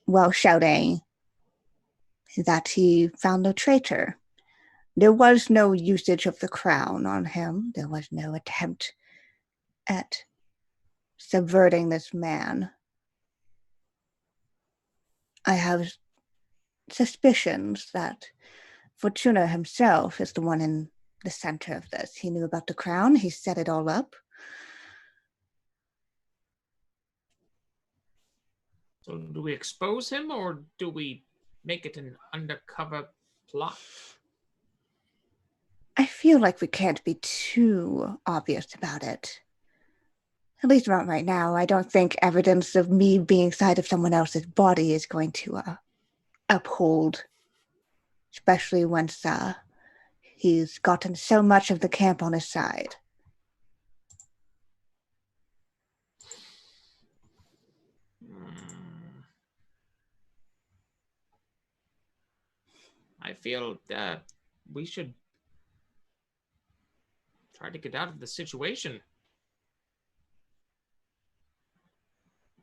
while shouting that he found a traitor. There was no usage of the crown on him. There was no attempt at subverting this man. I have suspicions that Fortuna himself is the one in the center of this. He knew about the crown. He set it all up. So do we expose him or do we make it an undercover plot? I feel like we can't be too obvious about it. At least not right now. I don't think evidence of me being inside of someone else's body is going to uphold. Especially once he's gotten so much of the camp on his side. I feel that we should try to get out of the situation.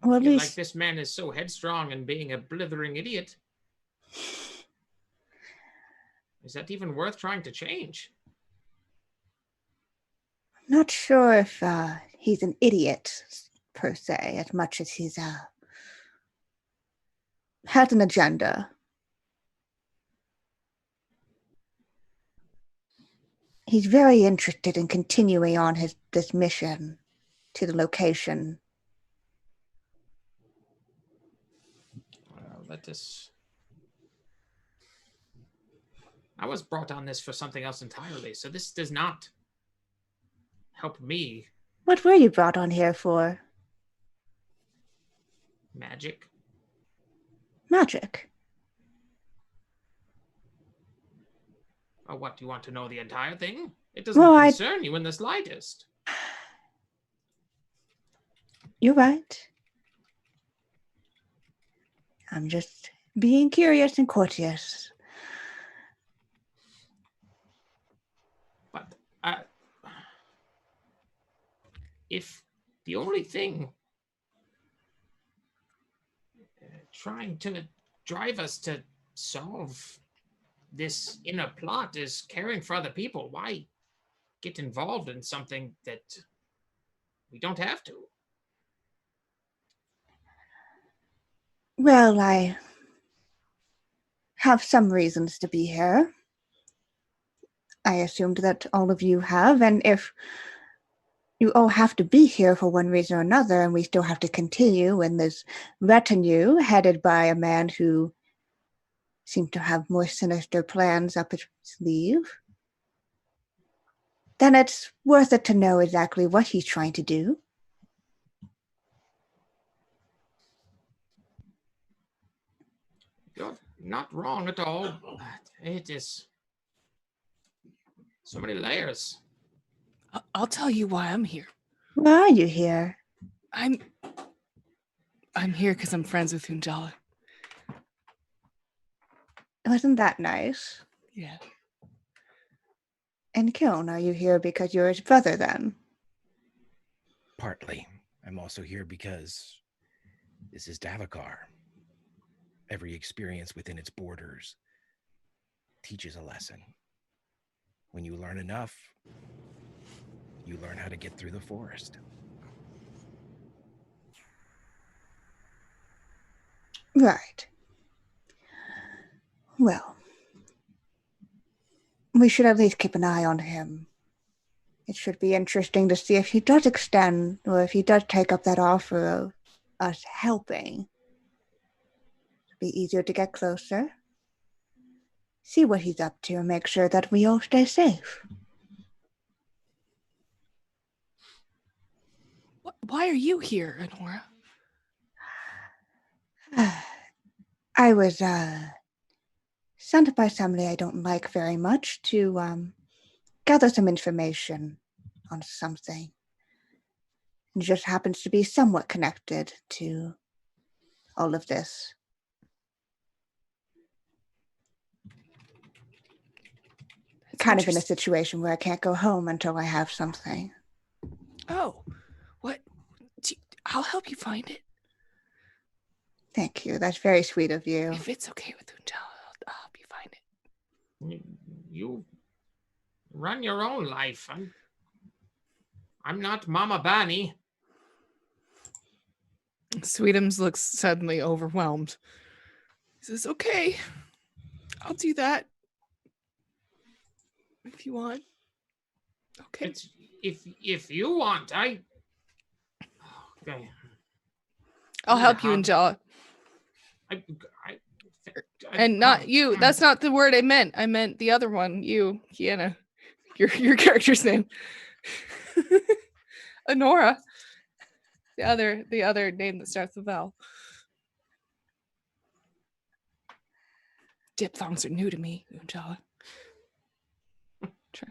Well, at least like this man is so headstrong and being a blithering idiot. Is that even worth trying to change? I'm not sure if he's an idiot per se, as much as he's has an agenda. He's very interested in continuing on this mission to the location. Let us. I was brought on this for something else entirely, so this does not help me. What were you brought on here for? Magic. Magic? Oh, what, do you want to know the entire thing? It doesn't concern you in the slightest. You're right. I'm just being curious and courteous. But if the only thing trying to drive us to solve this inner plot is caring for other people, why get involved in something that we don't have to? Well, I have some reasons to be here. I assumed that all of you have, and if You all have to be here for one reason or another, and we still have to continue in this retinue headed by a man who seemed to have more sinister plans up his sleeve. Then it's worth it to know exactly what he's trying to do. You're not wrong at all. It is so many layers. I'll tell you why I'm here. Why are you here? I'm here because I'm friends with Unjala. Wasn't that nice? Yeah. And Kiln, are you here because you're his brother then? Partly. I'm also here because this is Davakar. Every experience within its borders teaches a lesson. When you learn enough, you learn how to get through the forest. Right. Well, we should at least keep an eye on him. It should be interesting to see if he does extend, or if he does take up that offer of us helping. It'd be easier to get closer, see what he's up to, and make sure that we all stay safe. Why are you here, Honora? I was sent by somebody I don't like very much to gather some information on something. It just happens to be somewhat connected to all of this. That's Kind of in a interesting. situation where I can't go home until I have something. Oh, what? I'll help you find it. Thank you. That's very sweet of you. If it's okay with Unjala, I'll help you find it. You run your own life. I'm not Mama Bani. Sweetums looks suddenly overwhelmed. He says, okay, I'll do that. If you want. Okay. It's, if you want, okay. I'll help you, Unjala. And not you. That's not the word I meant. I meant the other one. You, Kiana. Your character's name. Honora. The other name that starts with L. Diphthongs are new to me, Unjala. Try.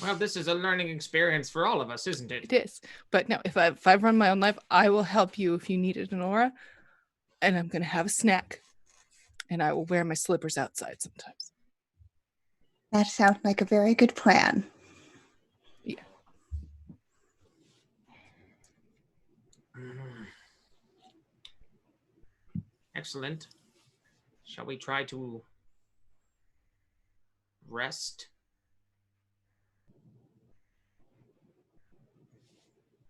Well, this is a learning experience for all of us, isn't it? It is. But no, if I run my own life, I will help you if you need it, Honora. And I'm gonna have a snack. And I will wear my slippers outside sometimes. That sounds like a very good plan. Yeah. Excellent. Shall we try to rest?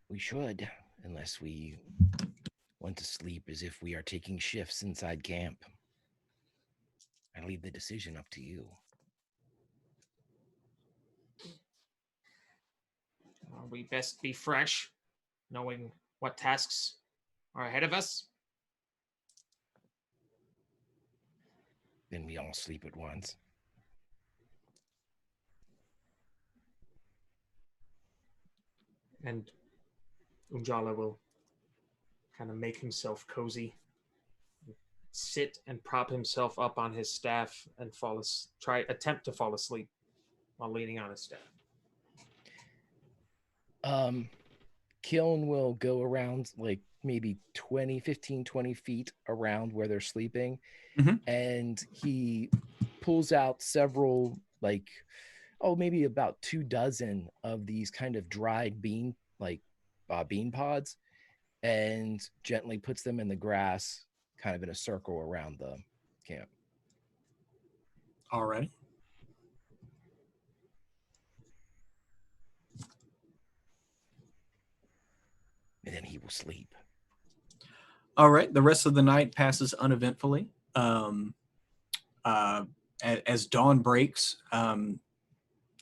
We should, unless we want to sleep as if we are taking shifts inside camp. I leave the decision up to you. We best be fresh, knowing what tasks are ahead of us. Then we all sleep at once. And Unjala will kind of make himself cozy, sit and prop himself up on his staff and attempt to fall asleep while leaning on his staff. Kiln will go around like maybe 15, 20 feet around where they're sleeping. Mhm. And he pulls out several, maybe about 24 of these kind of dried bean pods, and gently puts them in the grass, kind of in a circle around the camp. All right. And then he will sleep. All right. The rest of the night passes uneventfully. As dawn breaks,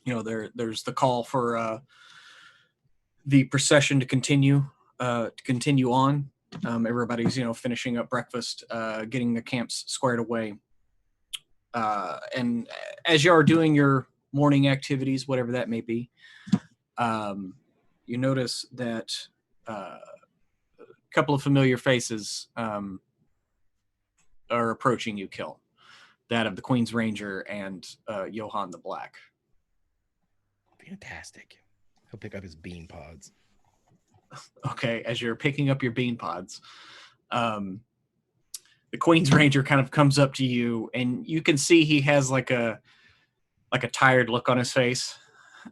there's the call for the procession to continue on. Everybody's, finishing up breakfast, getting the camps squared away. And as you are doing your morning activities, whatever that may be, you notice that a couple of familiar faces are approaching you, Kill. That of the Queen's Ranger and Johann the Black. Fantastic. He'll pick up his bean pods. Okay, as you're picking up your bean pods, the Queen's Ranger kind of comes up to you, and you can see he has like a tired look on his face.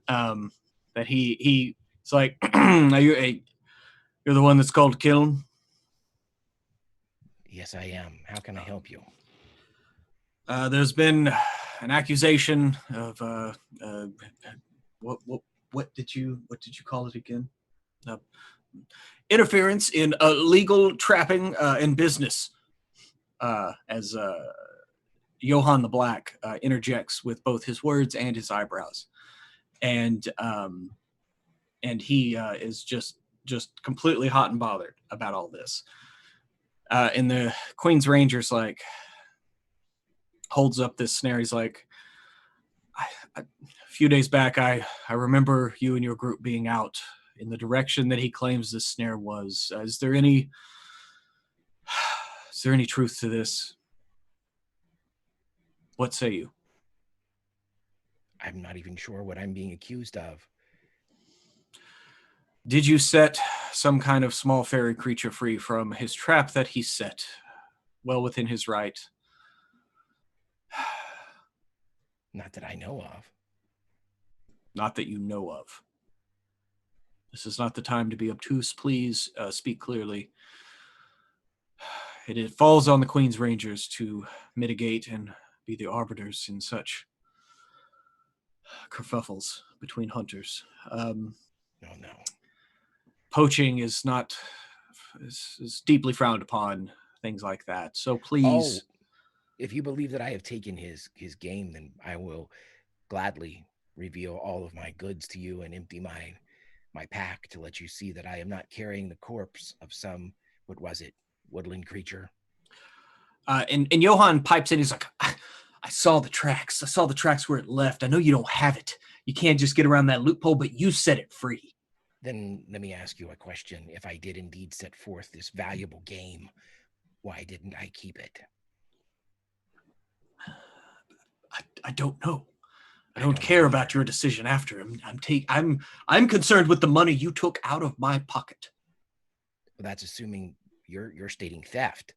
That he's like, you're the one that's called to kill him? Yes, I am. How can I help you? There's been an accusation of what did you call it again? Interference in illegal trapping in business. As Johann the Black interjects with both his words and his eyebrows, and he is just completely hot and bothered about all this. And the Queen's Ranger's like, holds up this snare. He's like, a few days back, I remember you and your group being out in the direction that he claims this snare was. Is there any truth to this? What say you? I'm not even sure what I'm being accused of. Did you set some kind of small fairy creature free from his trap that he set? Well within his right. Not that I know of. Not that you know of. This is not the time to be obtuse. Please speak clearly. It falls on the Queen's Rangers to mitigate and be the arbiters in such kerfuffles between hunters. No. Poaching is deeply frowned upon, things like that. So please. Oh, if you believe that I have taken his game, then I will gladly reveal all of my goods to you and empty my pack to let you see that I am not carrying the corpse of some, what was it, woodland creature. And Johann pipes in. He's like, I saw the tracks. I saw the tracks where it left. I know you don't have it. You can't just get around that loophole, but you set it free. Then let me ask you a question. If I did indeed set forth this valuable game, why didn't I keep it? I don't know. I don't care about your decision after. I'm concerned with the money you took out of my pocket. Well, that's assuming you're stating theft.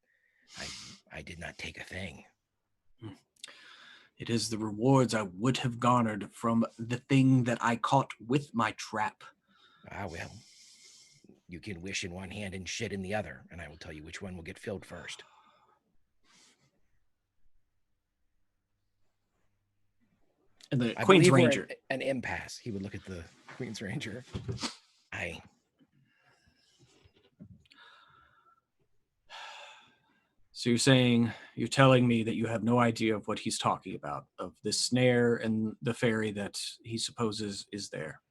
I did not take a thing. It is the rewards I would have garnered from the thing that I caught with my trap. Ah, well, you can wish in one hand and shit in the other, and I will tell you which one will get filled first. And the Queen's Ranger. An impasse. He would look at the Queen's Ranger. So you're telling me that you have no idea of what he's talking about, of this snare and the fairy that he supposes is there.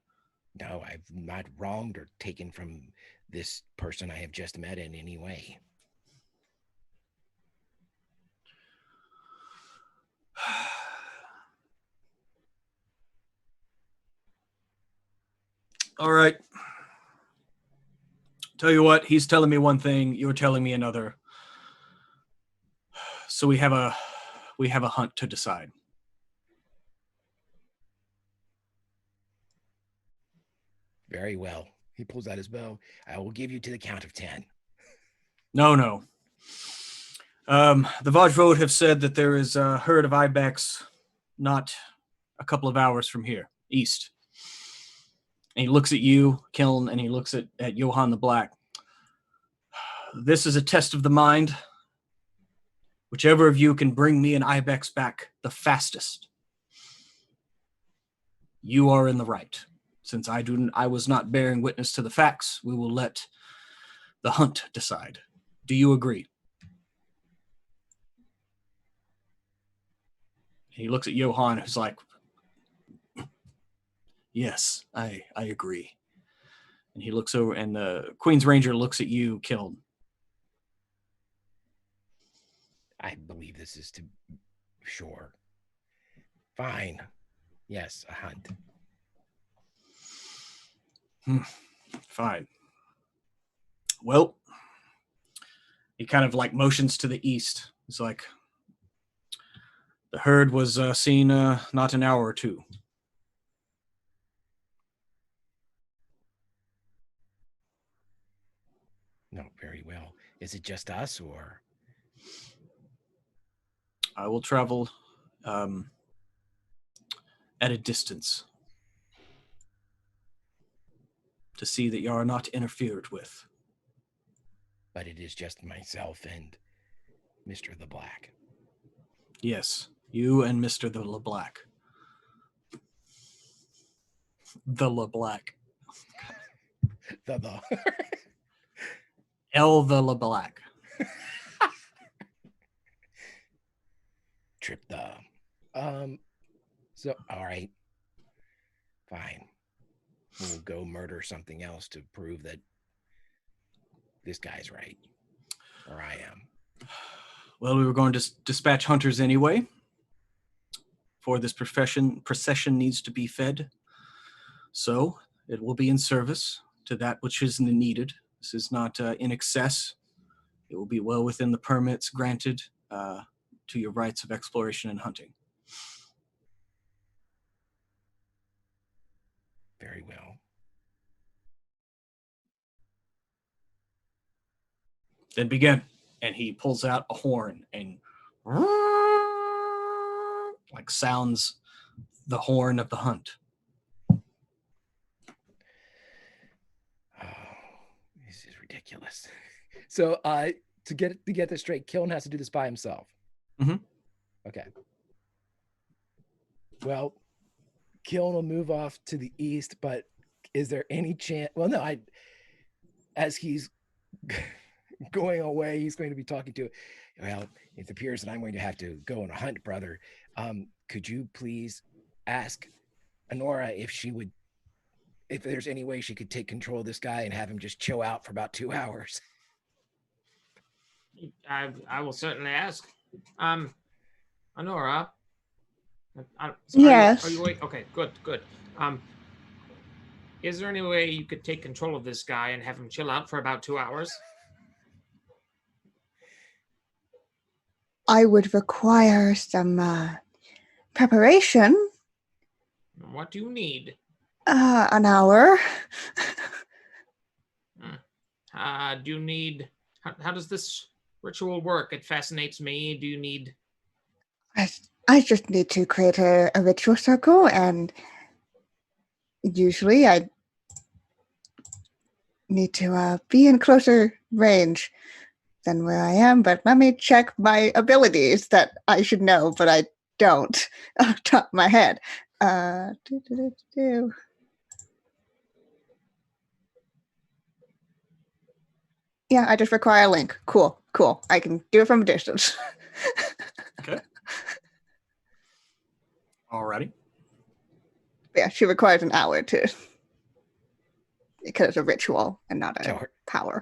No, I've not wronged or taken from this person I have just met in any way. All right. Tell you what, he's telling me one thing, you're telling me another. So we have a hunt to decide. Very well. He pulls out his bow. I will give you to the count of 10. No. The Vajvode have said that there is a herd of ibex not a couple of hours from here, east. And he looks at you, Kiln, and he looks at Johann the Black. This is a test of the mind. Whichever of you can bring me an ibex back the fastest, you are in the right. Since I was not bearing witness to the facts, we will let the hunt decide. Do you agree? He looks at Johann, who's like, yes, I agree. And he looks over, and the Queen's Ranger looks at you, Kiln. I believe this is to sure. Fine. Yes, a hunt. Fine. Well, he kind of like motions to the east. It's like the herd was seen not an hour or two. No, very well. Is it just us or? I will travel at a distance to see that you are not interfered with. But it is just myself and Mr. the Black. Yes, you and Mr. the LeBlack. The LeBlack. The. L the LeBlack. Trip the. So, all right. Fine. We'll go murder something else to prove that this guy's right. Or I am. Well, we were going to dispatch hunters anyway. For this procession needs to be fed. So it will be in service to that which is needed. This is not in excess. It will be well within the permits granted to your rights of exploration and hunting. Very well. Then begin. And he pulls out a horn and like sounds the horn of the hunt. Oh, this is ridiculous. So to get this straight, Kiln has to do this by himself. Mm-hmm. Okay. Well, Kiln will move off to the east, but is there any chance? Well, no, as he's going away, he's going to be talking to, well, it appears that I'm going to have to go on a hunt, brother. Could you please ask Honora if there's any way she could take control of this guy and have him just chill out for about 2 hours? I will certainly ask. Honora. Yes. Are you awake? Okay, good. Is there any way you could take control of this guy and have him chill out for about 2 hours? I would require some preparation. What do you need? An hour. Do you need... How does this ritual work? It fascinates me. Do you need... I just need to create a ritual circle, and usually I need to be in closer range than where I am, but let me check my abilities that I should know, but I don't off the top of my head. Yeah, I just require a link. Cool. I can do it from a distance. Okay. Alrighty. Yeah, she requires an hour to, because it's a ritual and not a power.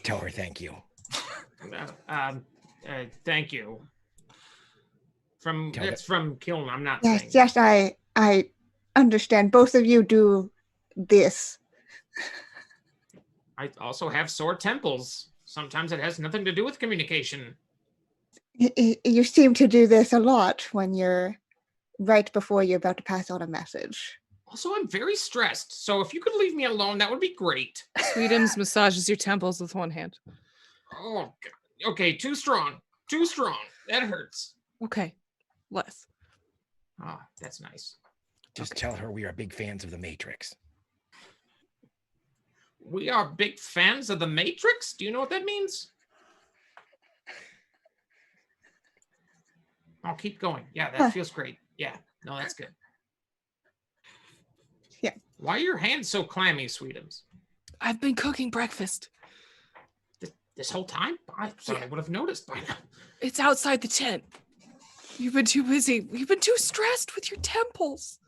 Tell her thank you. Thank you. That's from Kiln. I'm not saying. Yes, I understand. Both of you do this. I also have sore temples. Sometimes it has nothing to do with communication. You seem to do this a lot when you're right before you're about to pass on a message. Also, I'm very stressed, so if you could leave me alone, that would be great. Sweetums massages your temples with one hand. Oh, God. Okay, too strong. That hurts. Okay, less. Oh, that's nice. Just tell her we are big fans of The Matrix. We are big fans of The Matrix? Do you know what that means? I'll keep going. Yeah, that feels great. Yeah, no, that's good. Yeah. Why are your hands so clammy, Sweetums? I've been cooking breakfast. This whole time? I thought I would have noticed by now. It's outside the tent. You've been too busy. You've been too stressed with your temples.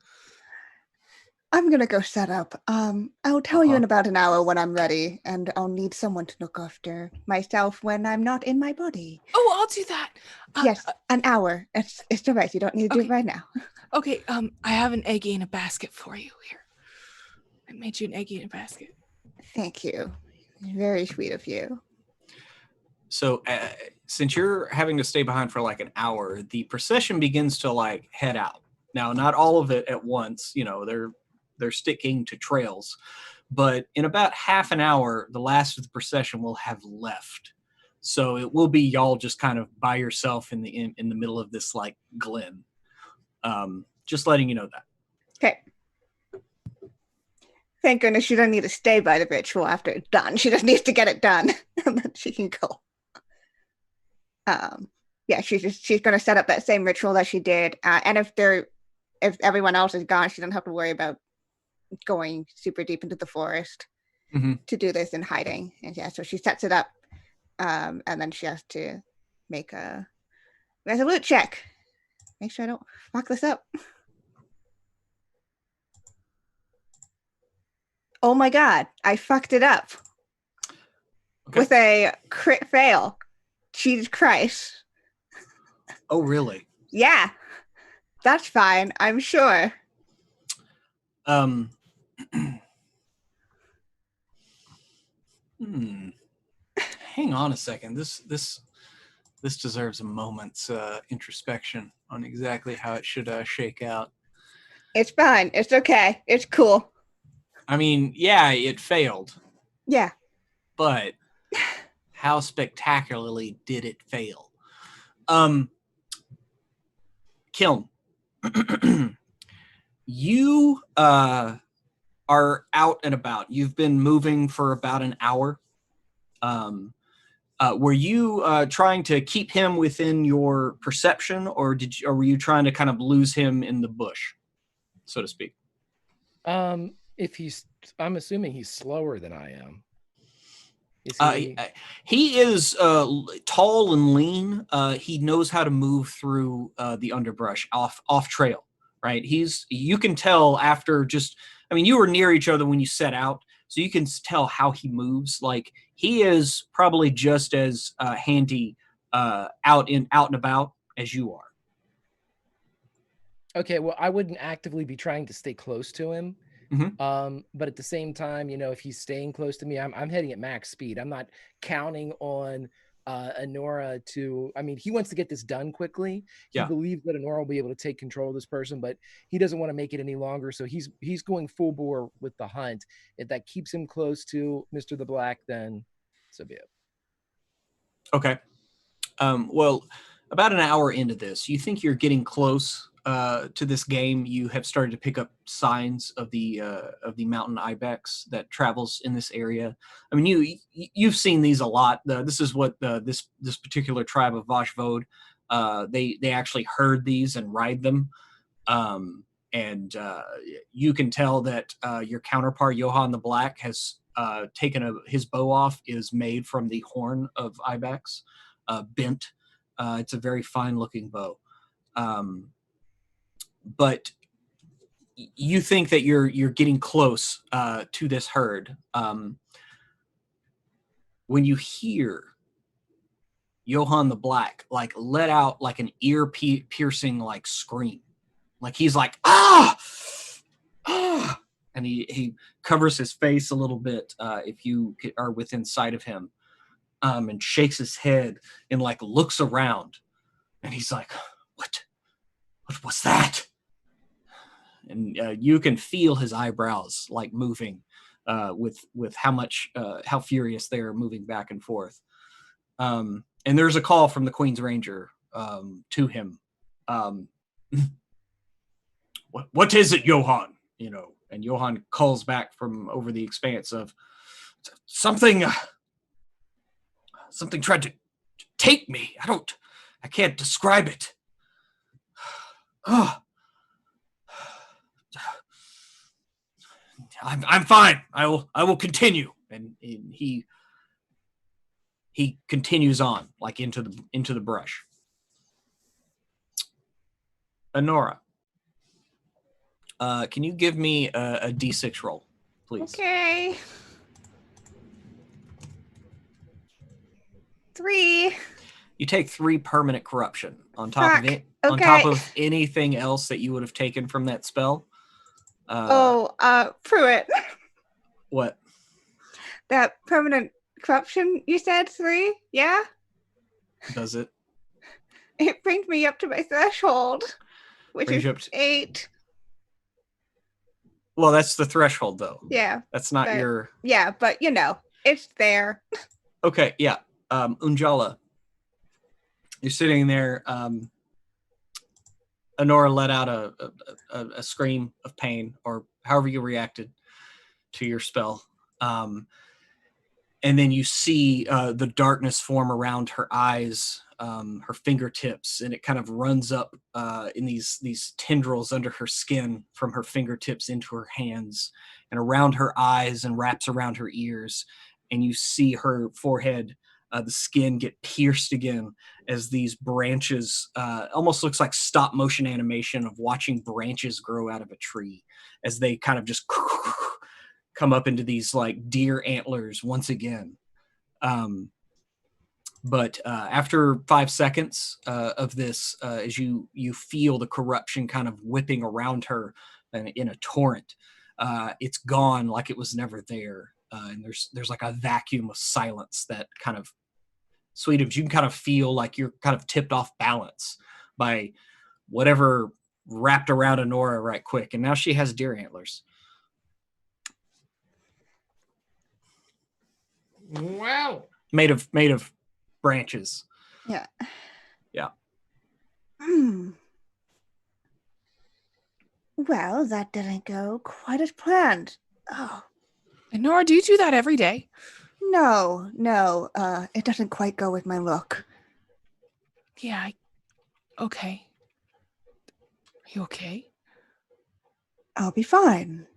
I'm gonna go set up. I'll tell you in Uh-huh. about an hour when I'm ready, and I'll need someone to look after myself when I'm not in my body. Oh, I'll do that. Yes, an hour. It's all right. You don't need to do it Okay. right now. Okay, I have an eggie in a basket for you here. I made you an eggie in a basket. Thank you. Very sweet of you. So since you're having to stay behind for like an hour, the procession begins to like head out. Now, not all of it at once, you know, they're sticking to trails, but in about half an hour, the last of the procession will have left. So it will be y'all just kind of by yourself in the middle of this like glen. Just letting you know that. Okay. Thank goodness she doesn't need to stay by the ritual after it's done. She just needs to get it done, and then she can go. Yeah, she's gonna set up that same ritual that she did, and if everyone else is gone, she doesn't have to worry about going super deep into the forest to do this in hiding. And yeah, so she sets it up, and then she has to make a resolute check. Make sure I don't fuck this up. Oh my god, I fucked it up. Okay. With a crit fail. Jesus Christ. Oh, really? Yeah. That's fine, I'm sure. Hang on a second. This deserves a moment's introspection on exactly how it should shake out. It's fine. It's okay. It's cool. I mean, yeah, it failed, Yeah. but how spectacularly did it fail? Kiln, you are out and about. You've been moving for about an hour. Were you trying to keep him within your perception, or or were you trying to kind of lose him in the bush, so to speak? I'm assuming he's slower than I am. Is He is tall and lean. He knows how to move through the underbrush off trail, right? You can tell after just, I mean, you were near each other when you set out, so you can tell how he moves. Like he is probably just as handy out and about as you are. Okay, well, I wouldn't actively be trying to stay close to him. But at the same time, you know, if he's staying close to me, I'm heading at max speed. I'm not counting on Honora to, I mean, he wants to get this done quickly. He believes that Honora will be able to take control of this person, but he doesn't want to make it any longer. So he's going full bore with the hunt. If that keeps him close to Mr. the Black, then so be it. Okay. Well, about an hour into this, you think you're getting close to this game. You have started to pick up signs of the mountain ibex that travels in this area. I mean, you've seen these a lot. This is what this particular tribe of Vashvod, they actually herd these and ride them. And you can tell that your counterpart Johann the Black has taken his bow off, is made from the horn of ibex, bent. It's a very fine looking bow. But you think that you're getting close to this herd when you hear Johann the Black like let out like an ear piercing like scream, like he's like ah, and he covers his face a little bit if you are within sight of him, and shakes his head and like looks around, and he's like, what was that? And you can feel his eyebrows like moving with how furious they are moving back and forth. And there's a call from the Queen's Ranger to him. What is it, Johann? You know, and Johann calls back from over the expanse of something tried to take me. I can't describe it. I'm fine. I will continue. And he continues on like into the brush. Honora, can you give me a D6 roll, please? Okay. 3. You take 3 permanent corruption on top of Fuck. it. On top Okay. of anything else that you would have taken from that spell. Pruitt. What? That permanent corruption you said 3? Yeah? Does it? It brings me up to my threshold, which Brings is you up to- 8. Well, that's the threshold, though. Yeah. That's not but- your... Yeah, but it's there. Okay, yeah. Unjala, you're sitting there. Honora let out a scream of pain, or however you reacted to your spell. And then you see the darkness form around her eyes, her fingertips, and it kind of runs up in these tendrils under her skin from her fingertips into her hands and around her eyes and wraps around her ears. And you see her forehead, the skin get pierced again as these branches, almost looks like stop motion animation of watching branches grow out of a tree as they kind of just come up into these like deer antlers once again. But after 5 seconds of this, as you feel the corruption kind of whipping around her in a torrent, it's gone like it was never there. And there's like a vacuum of silence that kind of, Sweetums, you can kind of feel like you're kind of tipped off balance by whatever wrapped around Honora right quick. And now she has deer antlers. Well, Made of branches. Yeah. Yeah. Well, that didn't go quite as planned. Oh, And Nora, do you do that every day? no. It doesn't quite go with my look. Yeah. Okay. Are you okay? I'll be fine.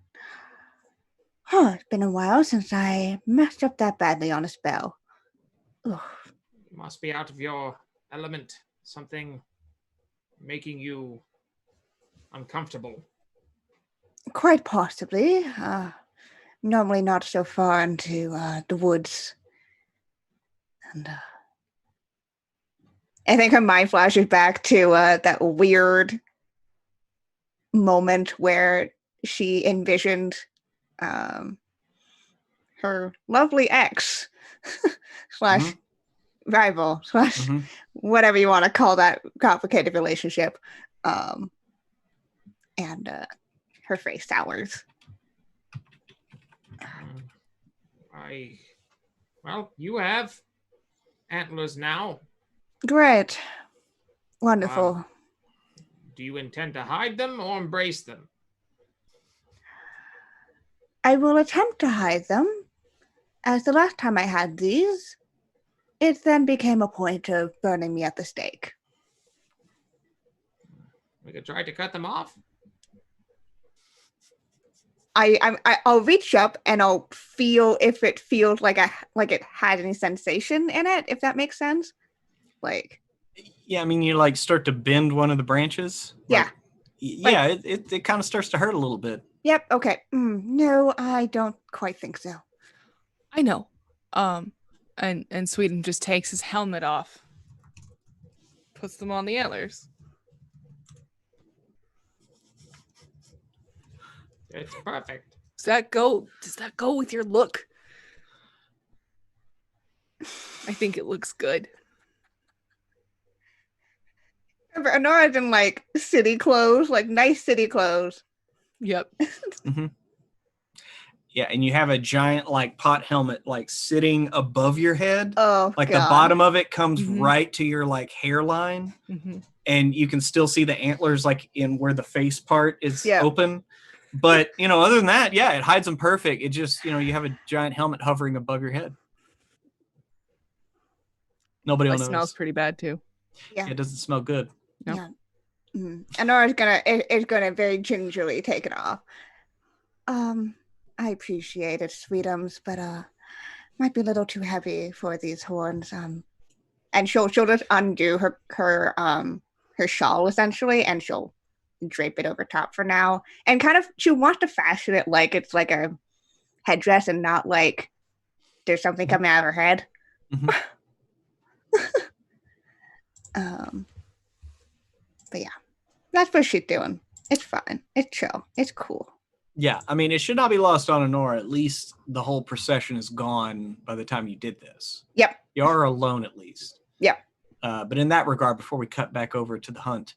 It's been a while since I messed up that badly on a spell. Ugh. you must be out of your element. Something making you uncomfortable. Quite possibly. Normally not so far into the woods. And I think her mind flashes back to that weird moment where she envisioned her lovely ex slash rival slash whatever you want to call that complicated relationship. And her face sours. Well, you have antlers now. Great. Wonderful. Do you intend to hide them or embrace them? I will attempt to hide them. As the last time I had these, it then became a point of burning me at the stake. We could try to cut them off. I'll reach up and I'll feel if it feels like it had any sensation in it, if that makes sense. Like, yeah, I mean, you like start to bend one of the branches. Yeah. Yeah, it kind of starts to hurt a little bit. Yep. Okay. No, I don't quite think so. I know. And Sweden just takes his helmet off, puts them on the antlers. It's perfect. Does that go with your look? I think it looks good. Honora's in like city clothes, like nice city clothes. Yep. Yeah, and you have a giant like pot helmet like sitting above your head. Oh, like God. the bottom of it comes Mhm. right to your like hairline, Mm-hmm. and you can still see the antlers like in where the face part is Yeah. open. But other than that, yeah, it hides them perfect. It just you have a giant helmet hovering above your head. Nobody will It notice. smells pretty bad too. Yeah. It doesn't smell good. No. Yeah. Honora's gonna very gingerly take it off. I appreciate it, Sweetums, but might be a little too heavy for these horns. And she'll just undo her shawl essentially, and she'll drape it over top for now. And kind of, she wants to fashion it like it's like a headdress and not like there's something coming out of her head. Mhm. But yeah, that's what she's doing. It's fine. It's chill. It's cool. Yeah, I mean, it should not be lost on Honora. At least the whole procession is gone by the time you did this. Yep. You are alone, at least. Yep. But in that regard, before we cut back over to the hunt,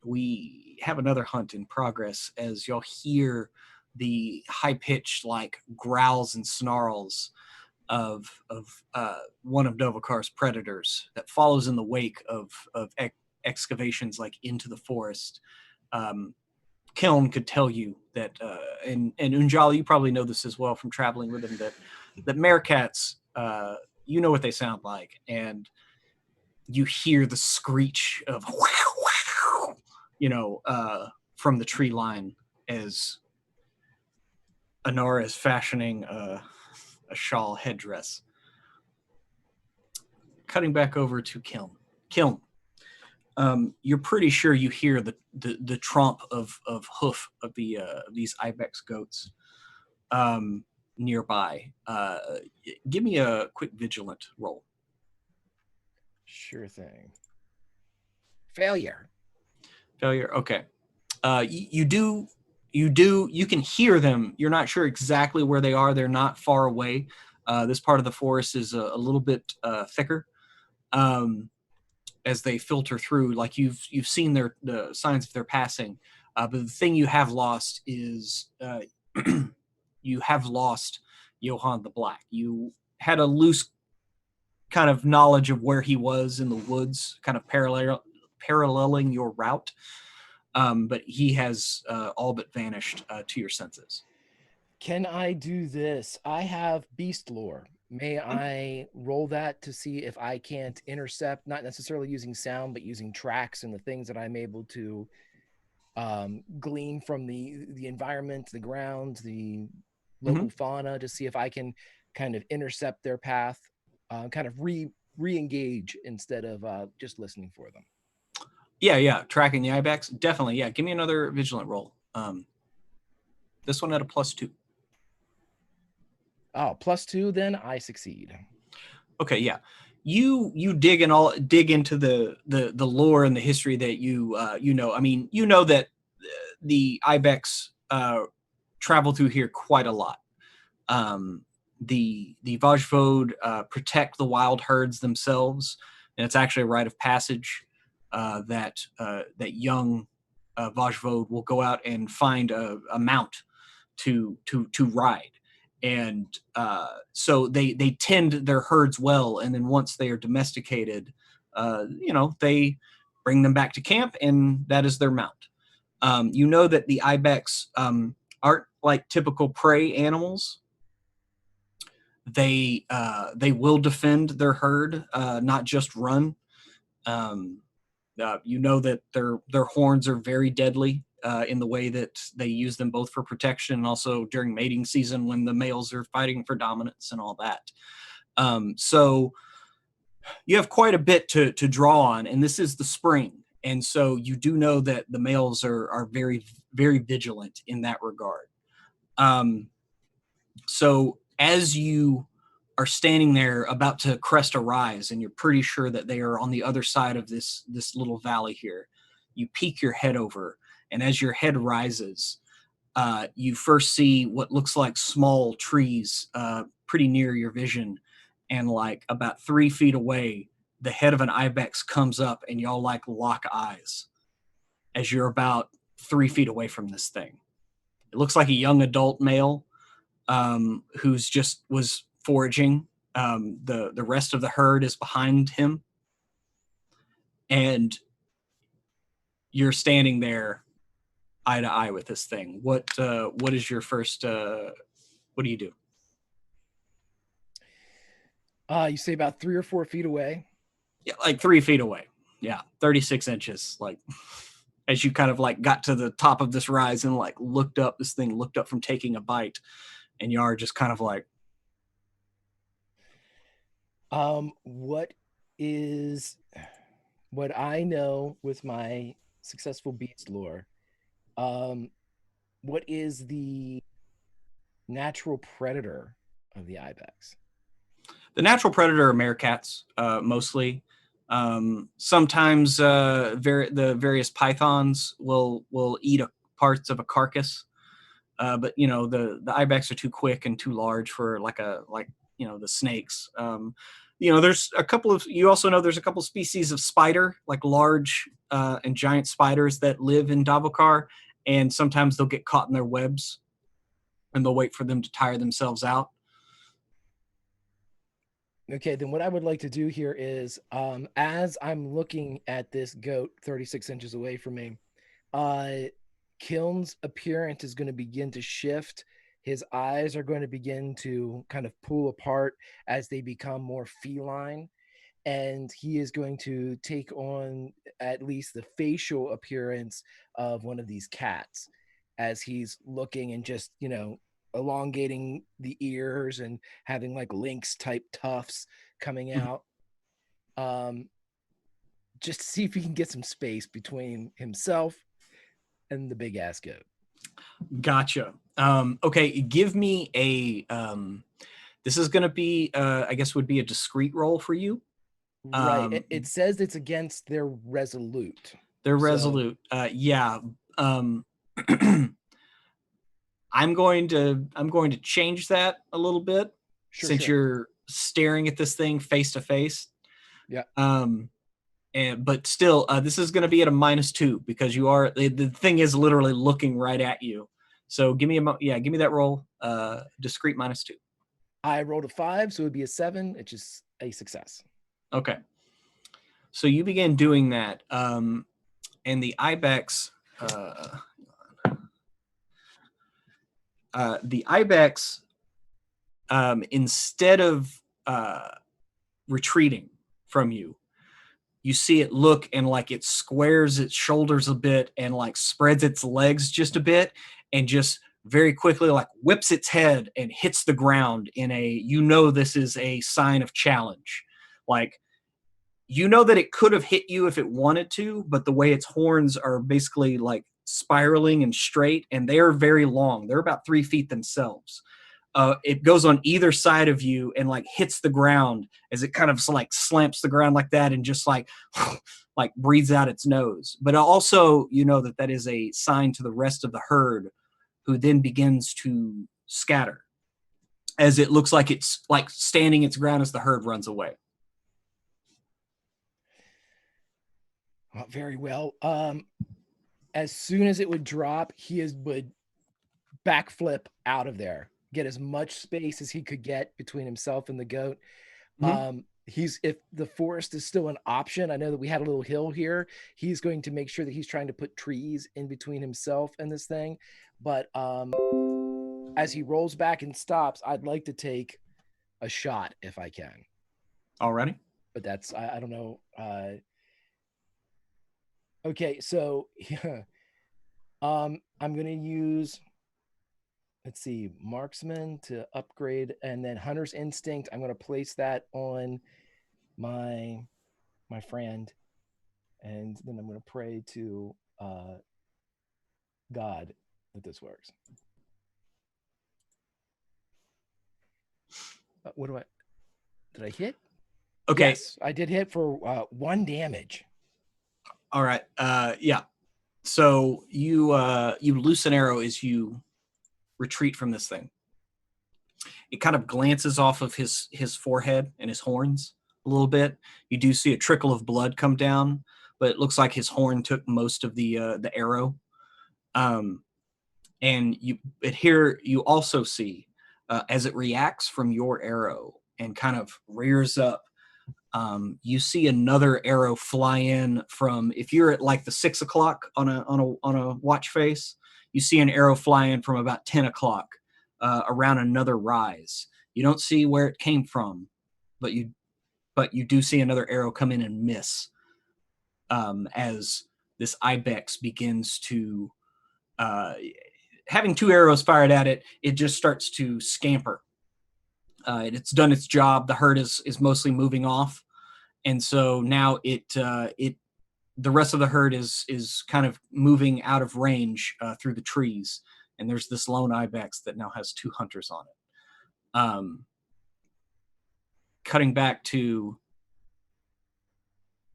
we have another hunt in progress as y'all hear the high-pitched like growls and snarls of one of Novakar's predators that follows in the wake of excavations like into the forest. Kiln could tell you that, and Unjala, you probably know this as well from traveling with him, that meerkats, you know what they sound like, and you hear the screech of wow, wow, from the tree line as Anara is fashioning a shawl headdress. Cutting back over to Kiln. Kiln, you're pretty sure you hear the tromp of hoof of these ibex goats nearby. Give me a quick vigilant roll. Sure thing. Failure. Okay. You can hear them. You're not sure exactly where they are. They're not far away. This part of the forest is a little bit thicker. As they filter through, like you've seen the signs of their passing, but the thing you have lost is you have lost Johann the Black. You had a loose kind of knowledge of where he was in the woods, kind of paralleling your route, but he has all but vanished to your senses. Can I do this? I have beast lore. May I roll that to see if I can't intercept, not necessarily using sound, but using tracks and the things that I'm able to glean from the environment, the ground, the local fauna, to see if I can kind of intercept their path, kind of re-engage instead of just listening for them. Yeah. Tracking the ibex, definitely. Yeah, give me another vigilant roll. This one at a +2. Oh, +2, then I succeed. Okay, yeah. You dig into the lore and the history that you know. I mean, you know that the ibex travel through here quite a lot. The Vajvod protect the wild herds themselves, and it's actually a rite of passage that young Vajvod will go out and find a mount to ride. And so they tend their herds well, and then once they are domesticated, they bring them back to camp, and that is their mount. You know that the ibex aren't like typical prey animals. They will defend their herd, not just run. You know that their horns are very deadly. In the way that they use them both for protection and also during mating season when the males are fighting for dominance and all that. So you have quite a bit to draw on, and this is the spring. And so you do know that the males are very, very vigilant in that regard. So as you are standing there about to crest a rise, and you're pretty sure that they are on the other side of this little valley here, you peek your head over, and as your head rises, you first see what looks like small trees pretty near your vision, and like about 3 feet away, the head of an ibex comes up, and y'all like lock eyes as you're about 3 feet away from this thing. It looks like a young adult male who's just was foraging. The rest of the herd is behind him, and you're standing there eye to eye with this thing. What is your first? What do you do? You say about 3 or 4 feet away. Yeah, like 3 feet away. Yeah, 36 inches. Like as you kind of like got to the top of this rise and like looked up, this thing looked up from taking a bite, and you are just kind of like. What I know with my successful beast lore. What is the natural predator of the ibex? The natural predator are meerkats, mostly. Sometimes the various pythons will eat parts of a carcass, but the ibex are too quick and too large for like the snakes. There's a couple of you also know there's a couple species of spider, like large and giant spiders that live in Davokar, and sometimes they'll get caught in their webs, and they'll wait for them to tire themselves out. Okay, then what I would like to do here is, as I'm looking at this goat 36 inches away from me, Kiln's appearance is going to begin to shift. His eyes are going to begin to kind of pull apart as they become more feline. And he is going to take on at least the facial appearance of one of these cats as he's looking and just, elongating the ears and having like lynx type tufts coming out. Just to see if he can get some space between himself and the big ass goat. Gotcha. Okay, give me a this is going to be I guess would be a discrete roll for you. Right. It says it's against their resolute. They're resolute. Yeah. I'm going to change that a little bit since you're staring at this thing face to face. Yeah. But still, this is going to be at a -2 because you are the thing is literally looking right at you. So give me that roll. Discrete -2. I rolled a 5, so it would be a 7. It's just a success. Okay. So you begin doing that, and the ibex. The ibex, instead of retreating from you, you see it look and like it squares its shoulders a bit and like spreads its legs just a bit and just very quickly like whips its head and hits the ground in this is a sign of challenge. Like, that it could have hit you if it wanted to, but the way its horns are basically like spiraling and straight, and they are very long. They're about 3 feet themselves. It goes on either side of you and like hits the ground as it kind of like slamps the ground like that and just like like breathes out its nose. But also, that is a sign to the rest of the herd, who then begins to scatter as it looks like it's like standing its ground as the herd runs away. Very well. As soon as it would drop, would backflip out of there, get as much space as he could get between himself and the goat. Mm-hmm. If the forest is still an option, I know that we had a little hill here. He's going to make sure that he's trying to put trees in between himself and this thing. But as he rolls back and stops, I'd like to take a shot if I can. Alrighty. But that's, I don't know. Okay, so I'm going to use, let's see, marksman to upgrade, and then hunter's instinct. I'm going to place that on my friend, and then I'm going to pray to God that this works. Did I hit? Okay. Yes, I did hit for 1 damage. All right. Yeah. So you loose an arrow as you retreat from this thing. It kind of glances off of his forehead and his horns a little bit. You do see a trickle of blood come down, but it looks like his horn took most of the arrow. And you also see as it reacts from your arrow and kind of rears up. You see another arrow fly in from, if you're at like the 6 o'clock on a watch face, you see an arrow fly in from about 10 o'clock around another rise. You don't see where it came from, but you do see another arrow come in and miss as this ibex begins to, having 2 arrows fired at it, it just starts to scamper. It's done its job. The herd is mostly moving off. And so now it the rest of the herd is kind of moving out of range through the trees, and there's this lone ibex that now has 2 hunters on it. Cutting back to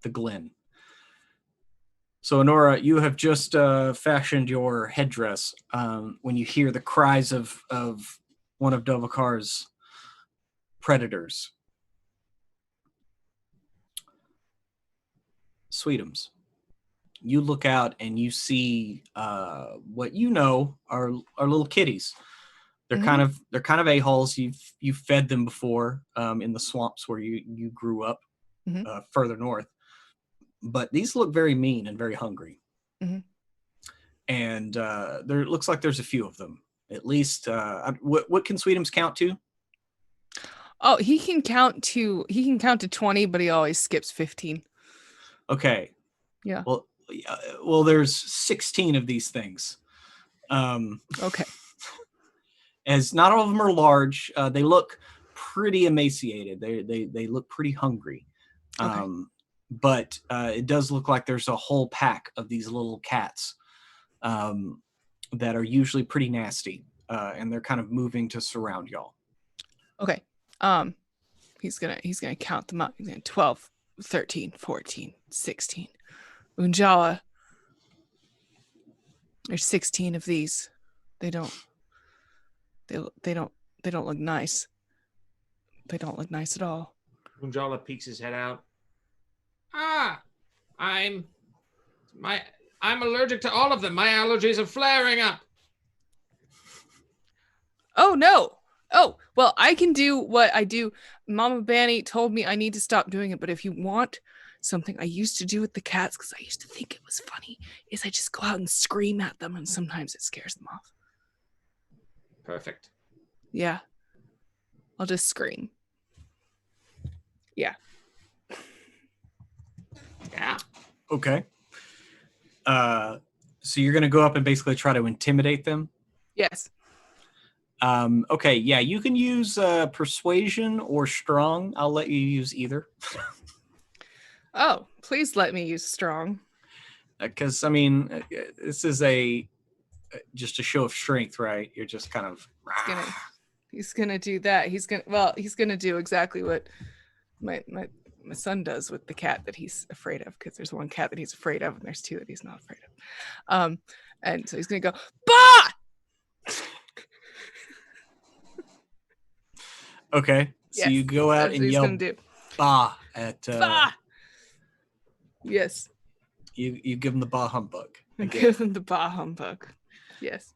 the glen. So, Honora, you have just fashioned your headdress when you hear the cries of one of Dovakar's predators. Sweetums. You look out and you see what you know are little kitties. They're kind of a-holes. You've fed them before in the swamps where you grew up further north. But these look very mean and very hungry. And there looks like there's a few of them. At least what can Sweetums count to? Oh, he can count to 20, but he always skips 15. Okay. Yeah. Well, there's 16 of these things. Okay. As not all of them are large, they look pretty emaciated. They look pretty hungry. Okay. But it does look like there's a whole pack of these little cats that are usually pretty nasty, and they're kind of moving to surround y'all. Okay. He's gonna count them up. He's gonna 12, 13, 14, 16. Unjala. There's 16 of these. They don't look nice. They don't look nice at all. Unjala peeks his head out. I'm allergic to all of them. My allergies are flaring up. Oh no. Oh, well, I can do what I do. Mama Banny told me I need to stop doing it, but if you want something I used to do with the cats, because I used to think it was funny, is I just go out and scream at them, and sometimes it scares them off. Perfect. Yeah. I'll just scream. Yeah. Yeah. Okay. So you're going to go up and basically try to intimidate them? Yes. Okay, yeah, you can use persuasion or strong. I'll let you use either. Oh, please let me use strong. Because, I mean, this is just a show of strength, right? You're just kind of... He's gonna do that. He's gonna do exactly what my son does with the cat that he's afraid of, because there's one cat that he's afraid of and there's two that he's not afraid of. And so he's gonna go, bah! Okay, so Yes, you go out and yell bah at... bah! Yes. You give him the bah humbug. Give him the bah humbug. Yes.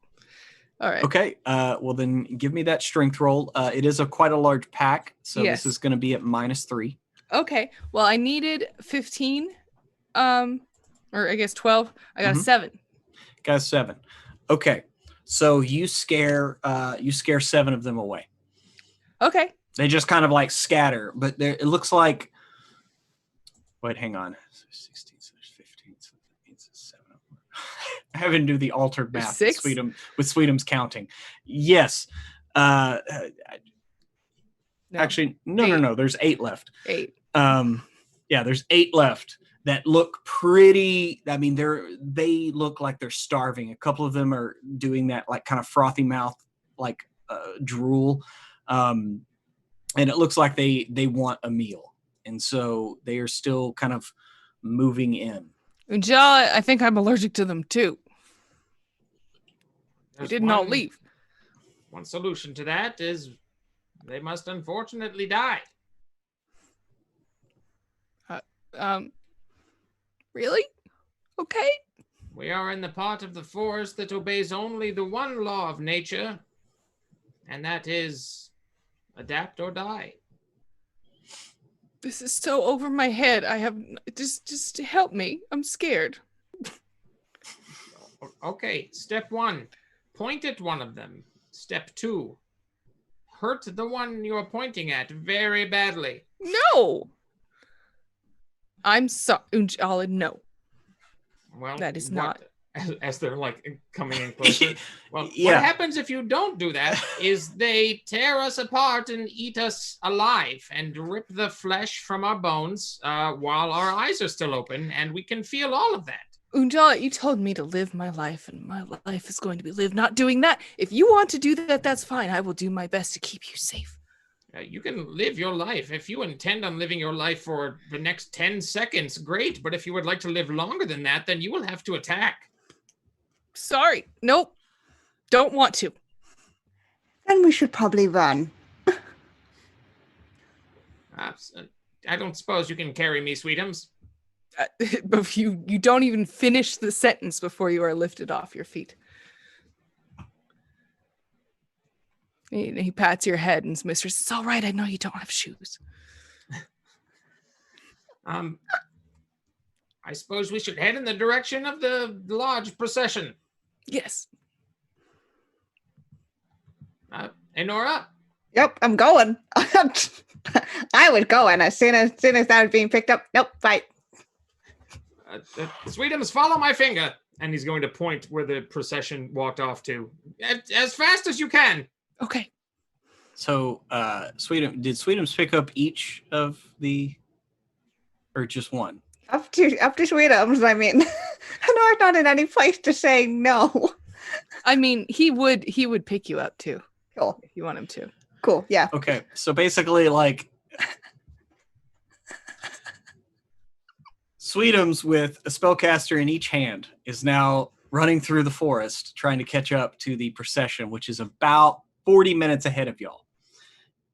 All right. Okay, well then give me that strength roll. It is quite a large pack, so Yes. this is going to be at -3. Okay. Well, I needed 15, or I guess 12. I got a 7. Got a 7. Okay, so you scare 7 of them away. Okay. They just kind of like scatter, but it looks like. Wait, hang on. 16, 15, 7. I haven't do the altered math. 6? With Sweetums counting. Yes. No. Actually, no. There's 8 left. 8. Yeah, there's 8 left that look pretty. I mean, they look like they're starving. A couple of them are doing that like kind of frothy mouth, like drool, and it looks like they want a meal, and so they are still kind of moving in. Unjala, I think I'm allergic to them too. They did not leave. One solution to that is they must unfortunately die. Really? Okay. We are in the part of the forest that obeys only the one law of nature, and that is adapt or die. This is so over my head. I have just help me. I'm scared. Okay, step 1, point at one of them. Step 2, hurt the one you are pointing at very badly. No. I'm sorry, Unjala. No. Well, That is not as they're like coming in closer. Well, Yeah. what happens if you don't do that is they tear us apart and eat us alive and rip the flesh from our bones while our eyes are still open, and we can feel all of that. Unjala, you told me to live my life, and my life is going to be lived not doing that. If you want to do that, that's fine. I will do my best to keep you safe. You can live your life. If you intend on living your life for the next 10 seconds, great. But if you would like to live longer than that, then you will have to attack. Sorry. Nope. Don't want to. Then we should probably run. I don't suppose you can carry me, Sweetums. But you don't even finish the sentence before you are lifted off your feet. He pats your head and mistress, it's all right. I know you don't have shoes. I suppose we should head in the direction of the lodge procession. Yes. Enora? Yep, I'm going. I was going as soon as that was being picked up. Nope, right. Sweetums, follow my finger. And he's going to point where the procession walked off to. As fast as you can. Okay. So, did Sweetums pick up each of the, or just one? Up to Sweetums, I mean. Honor's not in any place to say no. I mean, he would pick you up too. Cool. If you want him to. Cool, yeah. Okay, so basically, like, Sweetums with a spellcaster in each hand is now running through the forest trying to catch up to the procession, which is about 40 minutes ahead of y'all.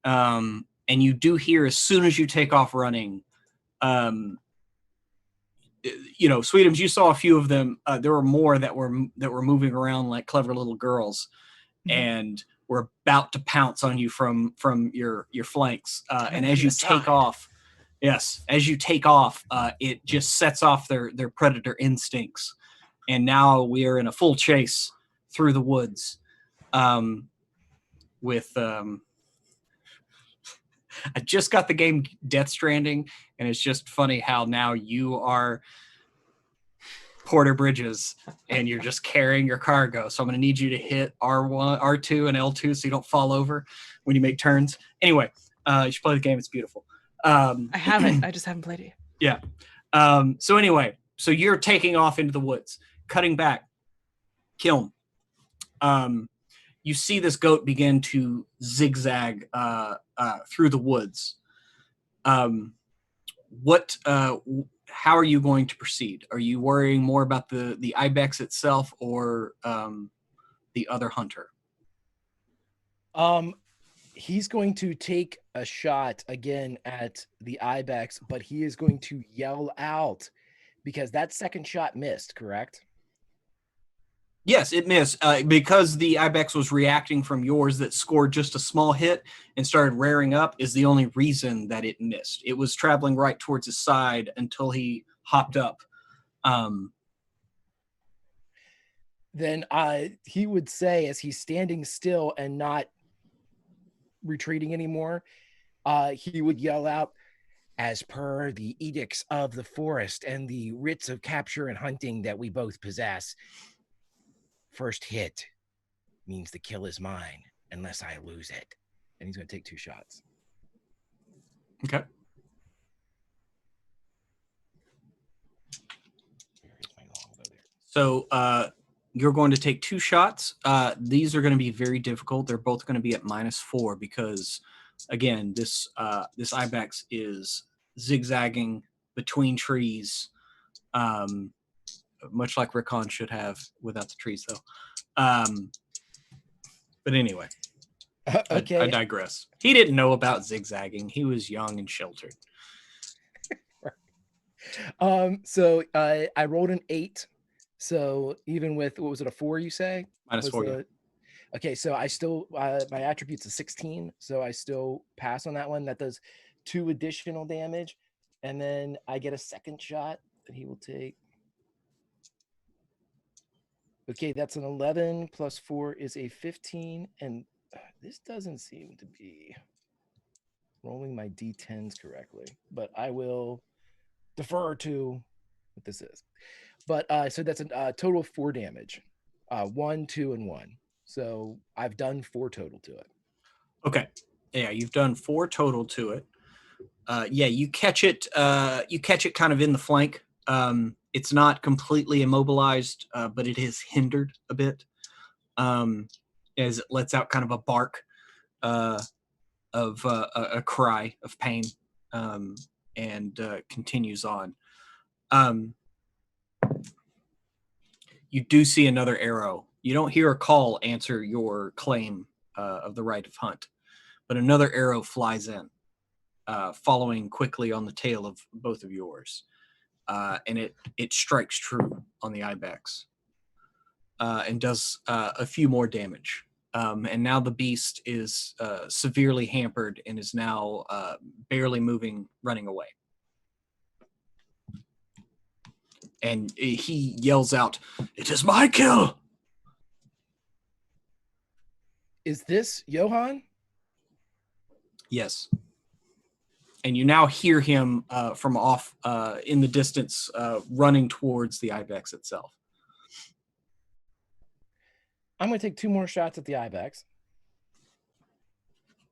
And you do hear as soon as you take off running, Sweetums, you saw a few of them. There were more that were moving around like clever little girls, and were about to pounce on you from your flanks. And as you take off, it just sets off their predator instincts. And now we are in a full chase through the woods. I just got the game Death Stranding, and it's just funny how now you are Porter Bridges and you're just carrying your cargo. So I'm going to need you to hit R1, R2, and L2 so you don't fall over when you make turns. Anyway, you should play the game. It's beautiful. I haven't. I just haven't played it yet. Yeah. So anyway, so you're taking off into the woods, cutting back. Kiln. You see this goat begin to zigzag through the woods. How are you going to proceed? Are you worrying more about the ibex itself or the other hunter? He's going to take a shot again at the ibex, but he is going to yell out because that second shot missed, correct? Yes, it missed because the ibex was reacting from yours that scored just a small hit and started rearing up is the only reason that it missed. It was traveling right towards his side until he hopped up. Then he would say, as he's standing still and not retreating anymore, he would yell out, as per the edicts of the forest and the writs of capture and hunting that we both possess, first hit means the kill is mine unless I lose it. And he's going to take 2 shots. Okay. So you're going to take 2 shots. These are going to be very difficult. They're both going to be at -4 because, again, this ibex is zigzagging between trees, much like Rickon should have without the trees, though. But anyway, okay. I digress. He didn't know about zigzagging. He was young and sheltered. So I rolled an 8. So even with, what was it, a 4 you say? -4. Okay, so I still, my attribute's a 16. So I still pass on that one. That does 2 additional damage. And then I get a second shot that he will take. Okay, that's an 11 plus 4 is a 15. And this doesn't seem to be rolling my D10s correctly, but I will defer to what this is. But so that's a total of 4 damage. 1, 2, and 1. So I've done 4 total to it. Okay. Yeah, you've done 4 total to it. Yeah, you catch it. You catch it kind of in the flank. It's not completely immobilized, but it is hindered a bit, as it lets out kind of a bark of a cry of pain, and continues on. You do see another arrow. You don't hear a call answer your claim of the right of hunt, but another arrow flies in, following quickly on the tail of both of yours, and it strikes true on the ibex, and does a few more damage. And now the beast is severely hampered and is now barely moving, running away. And he yells out, "It is my kill!" Is this Johann? Yes. And you now hear him from off in the distance, running towards the ibex itself. I'm going to take 2 more shots at the ibex.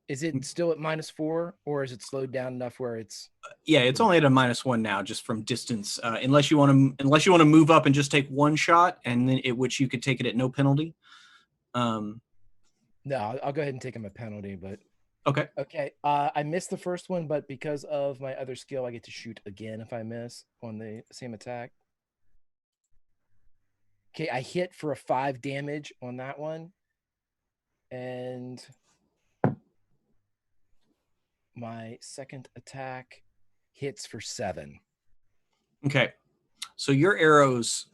Is it still at -4, or is it slowed down enough where it's? Yeah, it's only at a -1 now, just from distance. Unless you want to move up and just take 1 shot, and then which you could take it at no penalty. No, I'll go ahead and take him a penalty, but Okay. okay. I missed the first one, but because of my other skill, I get to shoot again if I miss on the same attack. Okay, I hit for a 5 damage on that one, and my second attack hits for 7. Okay. So your arrows,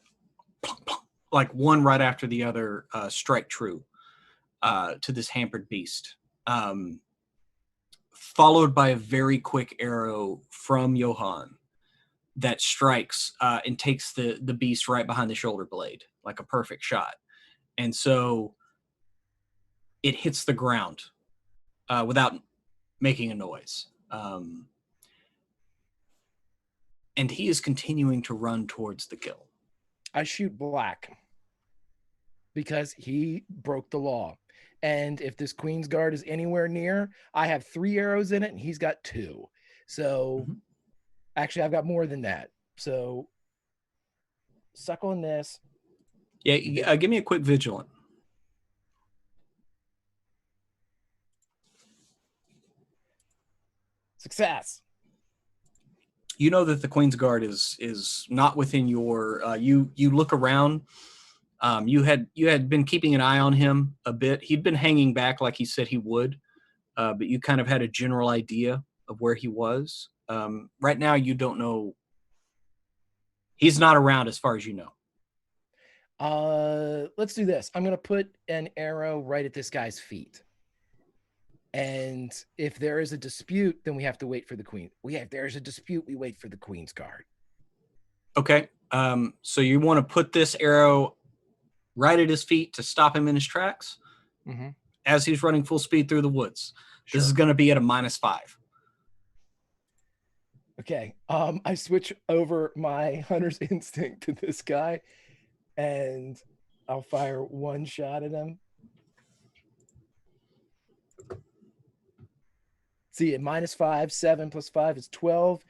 like one right after the other, strike true to this hampered beast. Followed by a very quick arrow from Johann that strikes and takes the beast right behind the shoulder blade, like a perfect shot. And so it hits the ground without making a noise. And he is continuing to run towards the kill. I shoot black because he broke the law. And if this Queen's Guard is anywhere near, I have 3 arrows in it and he's got 2. So actually, I've got more than that. So suck on this. Yeah, give me a quick vigilant. Success. You know that the Queen's Guard is not within your. You look around. You had been keeping an eye on him a bit. He'd been hanging back like he said he would, but you kind of had a general idea of where he was. Right now, you don't know. He's not around as far as you know. Let's do this. I'm gonna put an arrow right at this guy's feet. And if there is a dispute, then we have to wait for the Queen. If there's a dispute, we wait for the Queen's Guard. Okay. So you want to put this arrow right at his feet to stop him in his tracks as he's running full speed through the woods. Sure. This is going to be at a -5. Okay. I switch over my hunter's instinct to this guy, and I'll fire 1 shot at him. See, at -5, 7 + 5 is 12.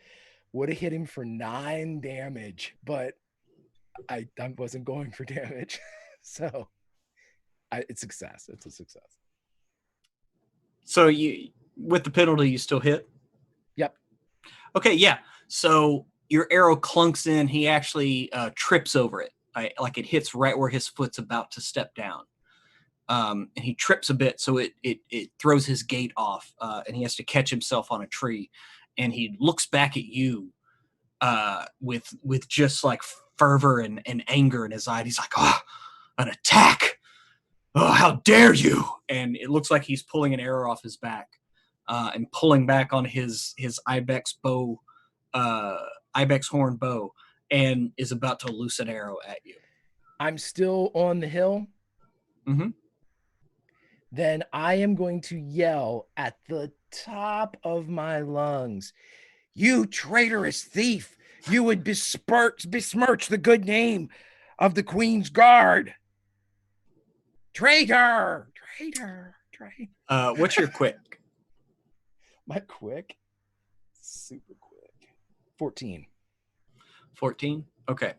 Would have hit him for 9 damage, but I wasn't going for damage. So it's success. It's a success. So you, with the penalty, you still hit? Yep. Okay, yeah. So your arrow clunks in. He actually trips over it. Like it hits right where his foot's about to step down. And he trips a bit, so it throws his gait off, and he has to catch himself on a tree. And he looks back at you with just like fervor and anger in his eye. He's like, "Oh, an attack! Oh, how dare you!" And it looks like he's pulling an arrow off his back and pulling back on his ibex bow, ibex horn bow, and is about to loose an arrow at you. I'm still on the hill. Mm-hmm. Then I am going to yell at the top of my lungs, "You traitorous thief! you would besmirch the good name of the Queen's Guard. Traitor. What's your quick? My quick? Super quick. 14. 14. Okay.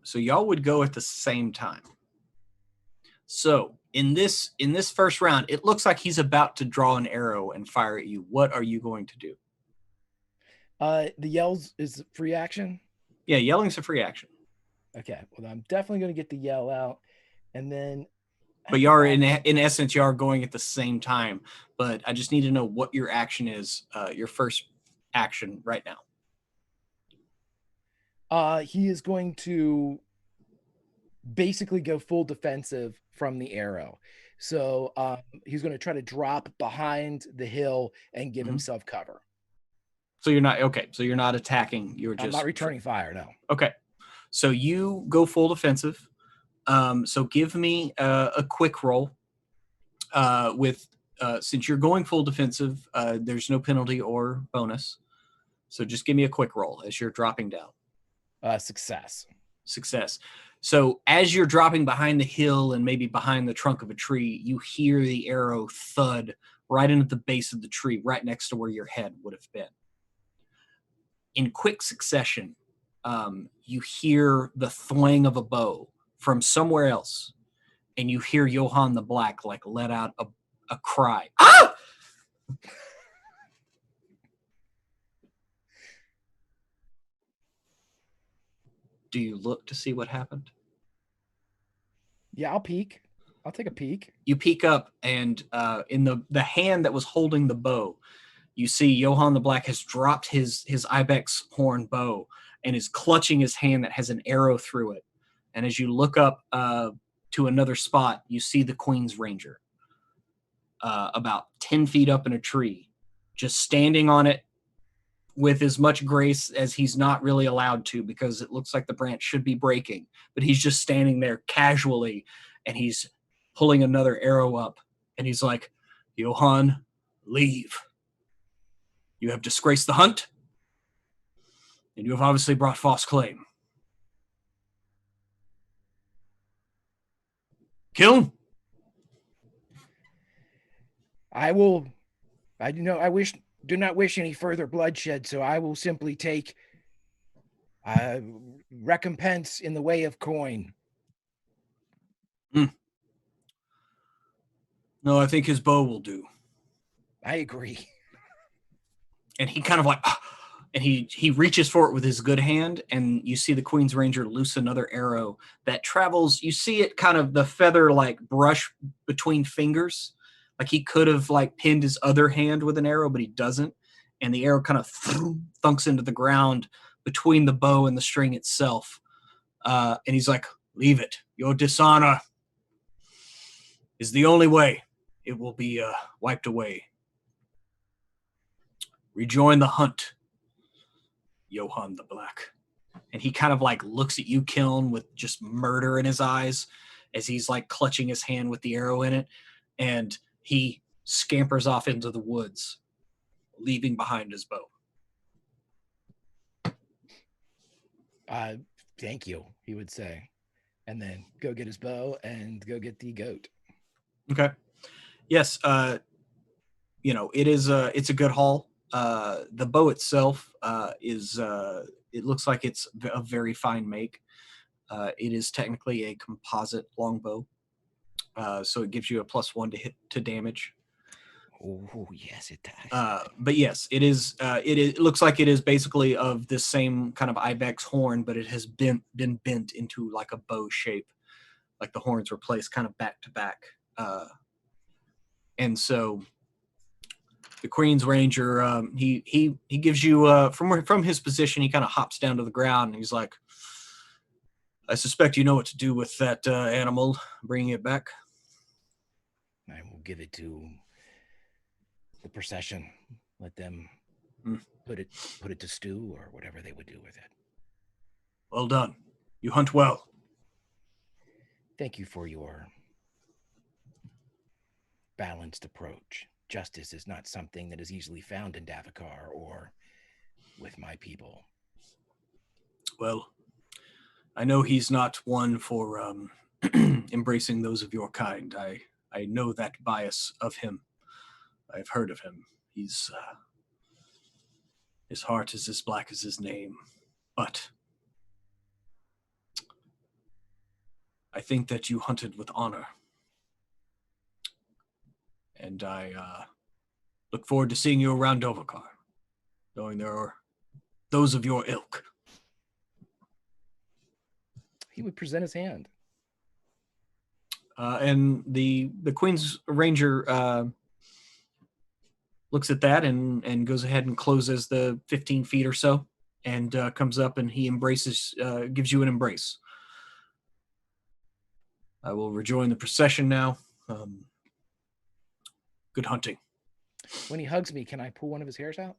So y'all would go at the same time. So in this first round, it looks like he's about to draw an arrow and fire at you. What are you going to do? The yells is free action. Yeah, yelling's a free action. Okay. Well, I'm definitely going to get the yell out, and then. But you are in essence, you are going at the same time. But I just need to know what your action is. Your first action right now. He is going to basically go full defensive from the arrow. So he's going to try to drop behind the hill and give himself cover. So you're not okay. So you're not attacking. You're just I'm not returning fire. No. Okay. So you go full defensive. So give me a quick roll. Since you're going full defensive, there's no penalty or bonus. So just give me a quick roll as you're dropping down. Success. So as you're dropping behind the hill and maybe behind the trunk of a tree, you hear the arrow thud right into the base of the tree, right next to where your head would have been. In quick succession, you hear the thwang of a bow from somewhere else, and you hear Johann the Black like let out a cry. Ah! Do you look to see what happened? Yeah, I'll peek. I'll take a peek. You peek up, and in the hand that was holding the bow, you see Johann the Black has dropped his ibex horn bow and is clutching his hand that has an arrow through it. And as you look up to another spot, you see the Queen's Ranger about 10 feet up in a tree, just standing on it with as much grace as he's not really allowed to, because it looks like the branch should be breaking, but he's just standing there casually, and he's pulling another arrow up, and he's like, Johann, leave. You have disgraced the hunt, and you have obviously brought false claim. Kill him. I do not wish any further bloodshed, so I will simply take recompense in the way of coin. No, I think his bow will do. I agree. And he kind of like, and he reaches for it with his good hand, and you see the Queen's Ranger loose another arrow that travels. You see it kind of the feather like brush between fingers. Like he could have like pinned his other hand with an arrow, but he doesn't. And the arrow kind of thunks into the ground between the bow and the string itself. And he's like, leave it. Your dishonor is the only way. It will be wiped away. Rejoin the hunt, Johann the Black. And he kind of like looks at you, Kiln, with just murder in his eyes as he's like clutching his hand with the arrow in it. And he scampers off into the woods, leaving behind his bow. Thank you, he would say. And then go get his bow and go get the goat. Okay. Yes. It's a good haul. The bow itself it looks like it's a very fine make. It is technically a composite longbow. So it gives you a +1 to hit to damage. Oh yes, it does. But yes, it is. It looks like it is basically of this same kind of ibex horn, but it has been bent into like a bow shape, like the horns were placed kind of back to back. And so the Queen's Ranger, he gives you from his position, he kind of hops down to the ground, and he's like, I suspect you know what to do with that animal, bringing it back. I will give it to the procession. Let them put it to stew or whatever they would do with it. Well done. You hunt well. Thank you for your balanced approach. Justice is not something that is easily found in Davokar or with my people. Well, I know he's not one for embracing those of your kind. I know that bias of him. I've heard of him. He's his heart is as black as his name. But I think that you hunted with honor. And I look forward to seeing you around Dovercar, knowing there are those of your ilk. He would present his hand. And the Queen's Ranger looks at that and goes ahead and closes the 15 feet or so and comes up and he embraces, gives you an embrace. I will rejoin the procession now. Good hunting. When he hugs me, can I pull one of his hairs out?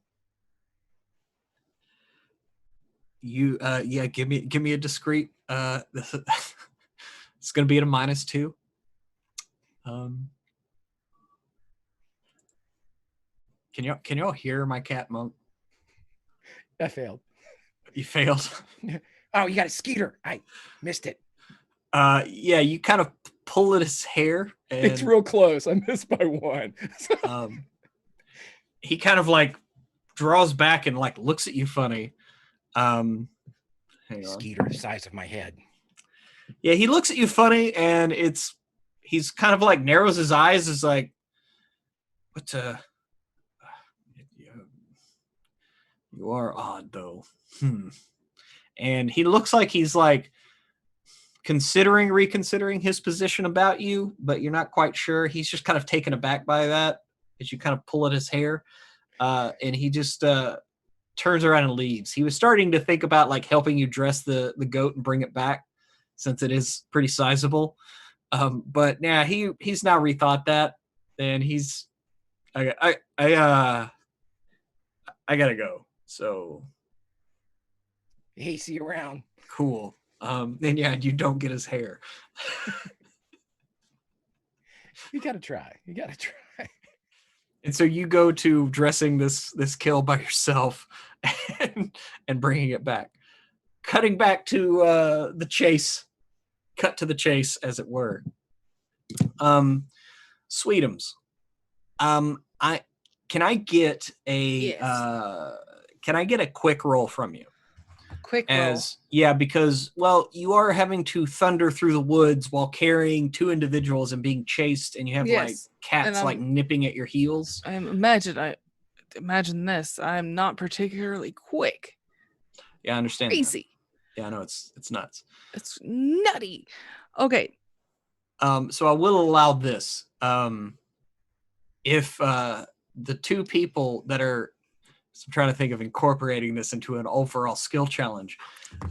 You yeah, give me a discreet it's gonna be at a -2. Can y'all hear my cat Monk? I failed. You failed. Oh, you got a skeeter. I missed it. Yeah, you kind of pull at his hair and It's real close. I missed by 1. he kind of like draws back and like looks at you funny. Hang on. Skeeter the size of my head. Yeah, he looks at you funny and he's kind of like narrows his eyes, is like, what you are odd though. And he looks like he's like reconsidering his position about you, but you're not quite sure. He's just kind of taken aback by that as you kind of pull at his hair. And he just turns around and leaves. He was starting to think about like helping you dress the goat and bring it back since it is pretty sizable. But now he's now rethought that, and I gotta go. So Hey, see you around. cool. And yeah, you don't get his hair. You gotta try. And so you go to dressing this kill by yourself and bringing it back. Cutting back to the chase. Cut to the chase, as it were. Sweetums. Can I get a quick roll from you? Quick roll. Yeah, because you are having to thunder through the woods while carrying 2 individuals and being chased, and you have like cats like nipping at your heels. I imagine this. I'm not particularly quick. Yeah, I understand. That. Crazy. Yeah, I know it's nuts. It's nutty. Okay. So I will allow this. If the 2 people that are, so I'm trying to think of incorporating this into an overall skill challenge.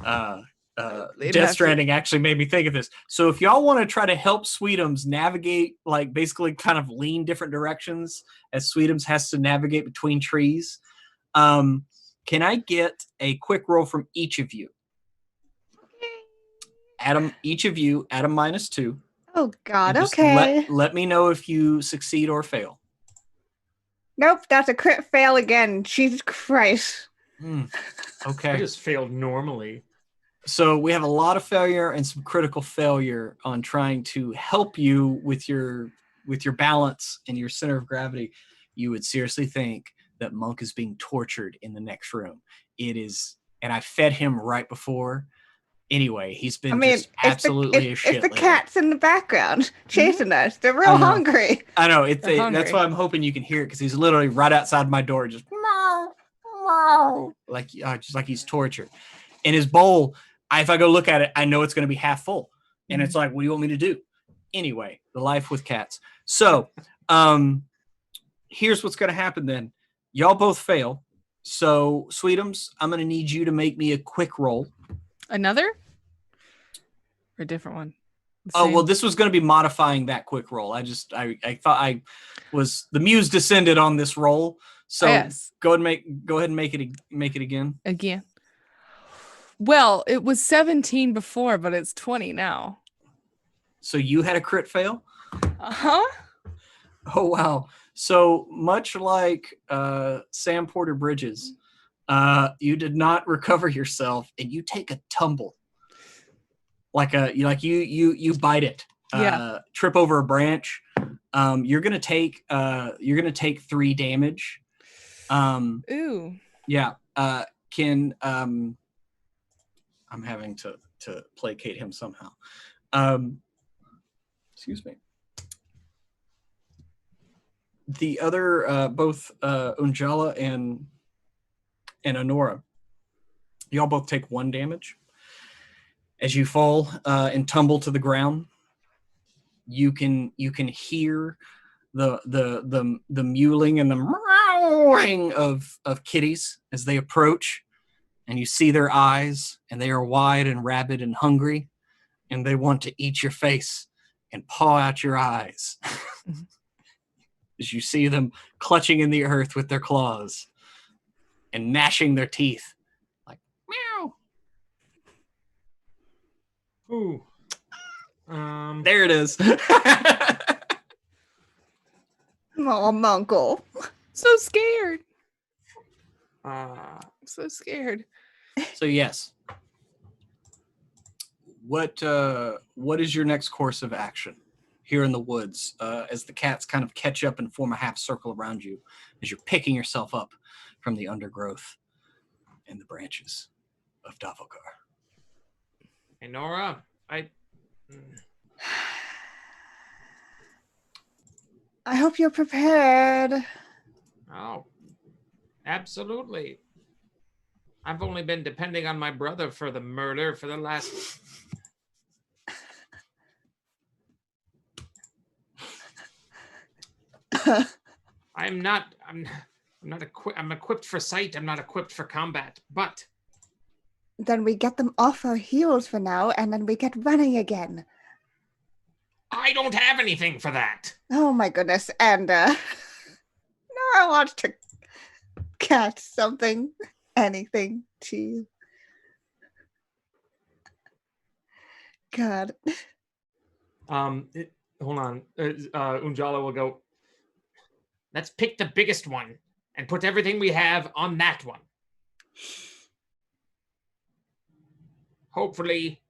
Death Stranding actually made me think of this. So if y'all want to try to help Sweetums navigate, like basically kind of lean different directions as Sweetums has to navigate between trees, can I get a quick roll from each of you? Adam, each of you at a -2. Oh God, Just okay. Let me know if you succeed or fail. Nope, that's a crit fail again. Jesus Christ. Okay. I just failed normally. So we have a lot of failure and some critical failure on trying to help you with your balance and your center of gravity. You would seriously think that Monk is being tortured in the next room. It is, and I fed him right before. Anyway, he's been just absolutely a shit. It's the cats in the background chasing us. They're real hungry. I know. That's why I'm hoping you can hear it, because he's literally right outside my door, just just like he's tortured. And his bowl, if I go look at it, I know it's going to be half full. And it's like, what do you want me to do? Anyway, the life with cats. So here's what's going to happen then. Y'all both fail. So, Sweetums, I'm going to need you to make me a quick roll. Another? Or a different one? Well, this was going to be modifying that quick roll. I thought the muse descended on this roll. So go ahead and make it again. Again. Well, it was 17 before, but it's 20 now. So you had a crit fail? Uh-huh. Oh wow. So much like Sam Porter Bridges, You did not recover yourself, and you take a tumble. You bite it. Yeah. Trip over a branch. You're gonna take 3 damage. Ooh. Yeah. I'm having to placate him somehow. Excuse me. The other, both Unjala and Honora, y'all both take 1 damage. As you fall and tumble to the ground, you can hear the mewling and the meowing of kitties as they approach, and you see their eyes, and they are wide and rabid and hungry, and they want to eat your face and paw out your eyes. As you see them clutching in the earth with their claws and gnashing their teeth like meow. Ooh. There it is. Oh, Uncle. So scared. Uh, So scared. So yes. What is your next course of action here in the woods as the cats kind of catch up and form a half circle around you as you're picking yourself up from the undergrowth and the branches of Davokar? hey Nora, I hope you're prepared. oh, absolutely. I've only been depending on my brother for the murder for the last. I'm not equipped. I'm equipped for sight. I'm not equipped for combat. But Then we get them off our heels for now, and then we get running again. I don't have anything for that. Oh my goodness. And Nora wants to catch something, anything to you. God. Hold on. Unjala will go. Let's pick the biggest one and put everything we have on that one. Hopefully,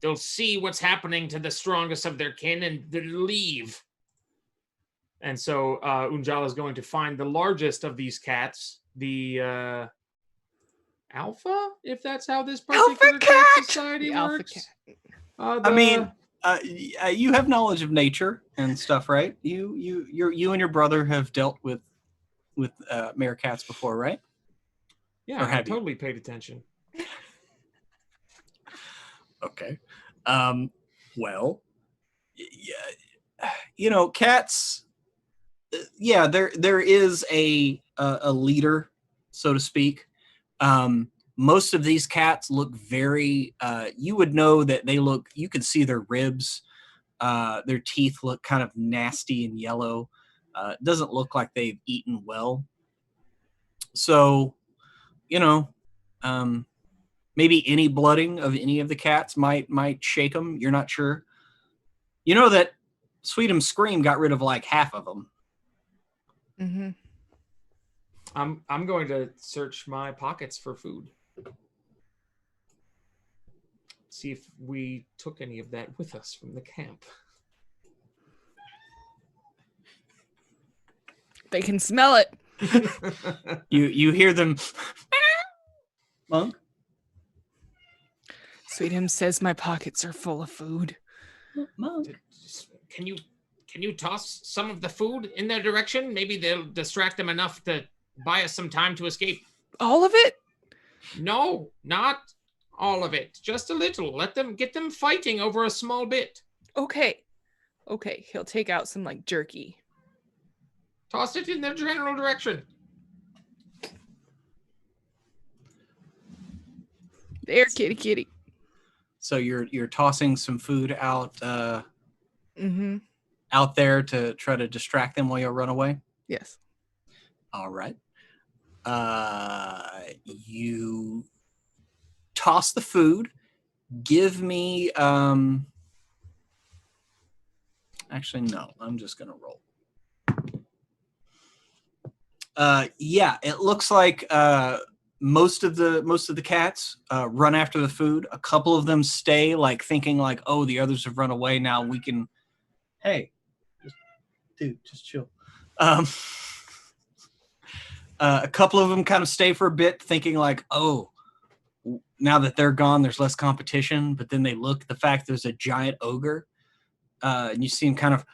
they'll see what's happening to the strongest of their kin and they'll leave. And so Unjala is going to find the largest of these cats, the alpha, if that's how this particular cat society The alpha works. cat. I mean, you have knowledge of nature and stuff, right? You and your brother have dealt with meerkats before, right? Yeah, Or I have you? totally paid attention. Okay. Well, yeah, cats. Yeah, there is a leader, so to speak. Most of these cats look very. You would know that they look. You can see their ribs. Their teeth look kind of nasty and yellow. It doesn't look like they've eaten well. So, maybe any blooding of any of the cats might shake them. You're not sure. You know that Sweet'em Scream got rid of like half of them. Mm-hmm. I'm going to search my pockets for food. See if we took any of that with us from the camp. They can smell it. You hear them. Monk? Sweetheim says my pockets are full of food. Monk? Can you toss some of the food in their direction? Maybe they'll distract them enough to buy us some time to escape. All of it? No, not all of it. Just a little. Get them fighting over a small bit. Okay. He'll take out some like jerky. Toss it in their general direction. There, kitty. So you're tossing some food out Mm-hmm. out there to try to distract them while you run away? Yes. All right. You toss the food. Give me actually no, I'm just gonna roll. Yeah, it looks like most of the cats run after the food. A couple of them stay, like thinking like, oh, the others have run away. Now we can. Hey, just chill. A couple of them kind of stay for a bit, thinking like, oh, now that they're gone, there's less competition. But then they look at the fact there's a giant ogre, and you see him kind of,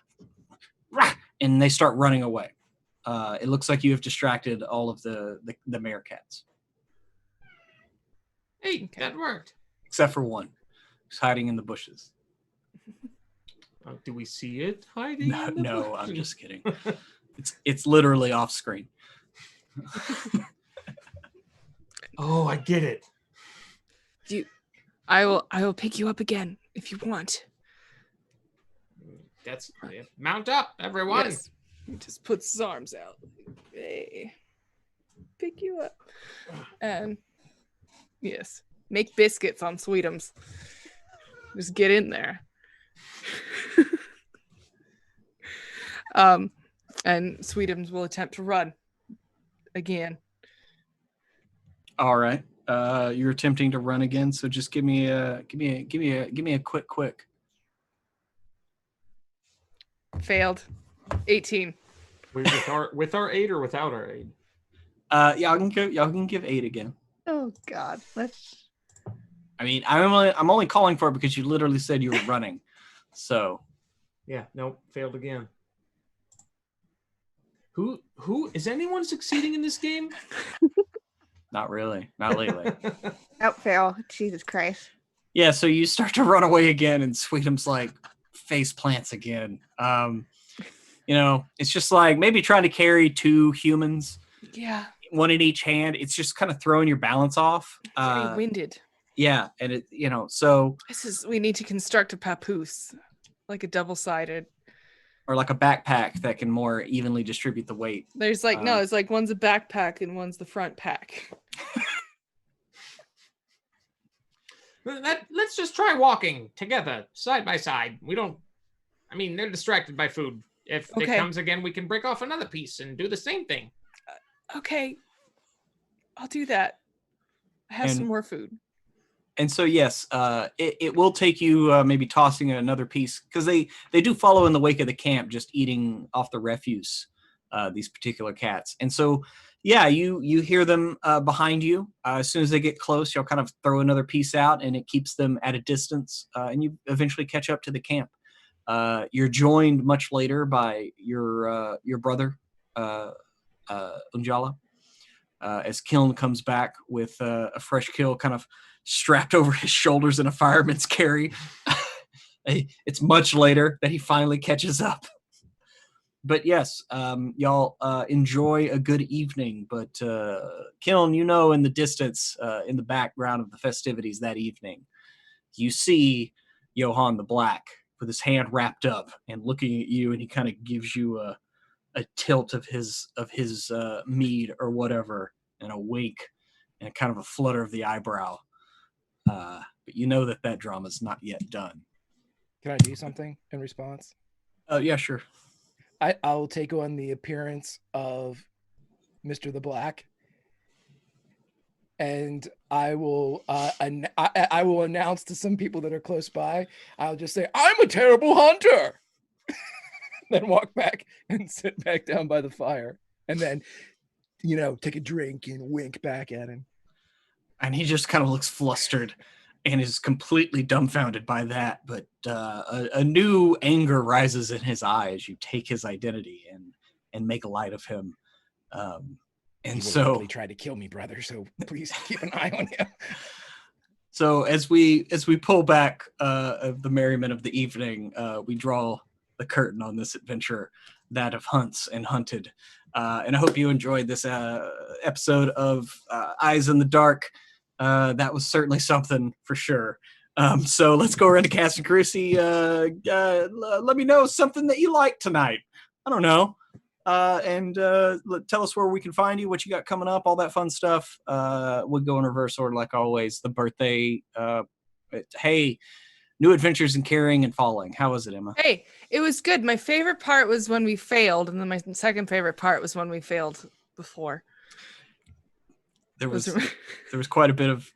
and they start running away. It looks like you have distracted all of the meerkats. Hey, that worked. Except for one, who's hiding in the bushes. Do we see it hiding? No, I'm just kidding. It's literally off screen. Oh, I get it. I will pick you up again if you want. That's mount up, everyone. Yes. He just puts his arms out. Hey, pick you up. And yes, make biscuits on Sweetums. Just get in there. And Sweetums will attempt to run again. All right. You're attempting to run again, so just give me a quick. Failed. 18. With our aid or without our aid? Y'all can give 8 again. Oh God, let's. I mean, I'm only calling for it because you literally said you were running. So. Yeah. Nope. Failed again. Who is anyone succeeding in this game? Not really. Not lately. Oh, fail. Jesus Christ. Yeah, so you start to run away again, and Sweetum's like face plants again. It's just like maybe trying to carry 2 humans. Yeah. One in each hand. It's just kind of throwing your balance off. Very winded. Yeah, and so We need to construct a papoose, like a double-sided. Or like a backpack that can more evenly distribute the weight. There's like it's like one's a backpack and one's the front pack. Let's just try walking together, side by side. They're distracted by food. If it comes again, we can break off another piece and do the same thing. Okay. I'll do that. I have some more food. And so, yes, it will take you maybe tossing another piece, because they do follow in the wake of the camp, just eating off the refuse, these particular cats. And so, yeah, you hear them behind you. As soon as they get close, you'll kind of throw another piece out, and it keeps them at a distance, and you eventually catch up to the camp. You're joined much later by your brother, Unjala, as Kiln comes back with a fresh kill kind of strapped over his shoulders in a fireman's carry. It's much later that he finally catches up. But yes, y'all enjoy a good evening. But Kiln, in the distance, in the background of the festivities that evening, you see Johann the Black with his hand wrapped up and looking at you, and he kind of gives you a tilt of his mead or whatever, and a wink, and kind of a flutter of the eyebrow. But you know that drama's not yet done. Can I do something in response? Yeah, sure. I'll take on the appearance of Mr. the Black, and I will I will announce to some people that are close by. I'll just say, "I'm a terrible hunter," then walk back and sit back down by the fire, and then take a drink and wink back at him. And he just kind of looks flustered and is completely dumbfounded by that. But a new anger rises in his eye as you take his identity and make light of him. And so he tried to kill me, brother. So please keep an eye on him. So as we pull back of the merriment of the evening, we draw the curtain on this adventure, that of hunts and hunted. And I hope you enjoyed this episode of Eyes in the Dark. That was certainly something for sure. So let's go around to Cast and Cruci. Let me know something that you like tonight. I don't know. And tell us where we can find you, what you got coming up, all that fun stuff. We'll go in reverse order like always. The birthday. Hey, new adventures in carrying and falling. How was it, Emma? Hey, it was good. My favorite part was when we failed, and then my second favorite part was when we failed before. There was Those are- there was quite a bit of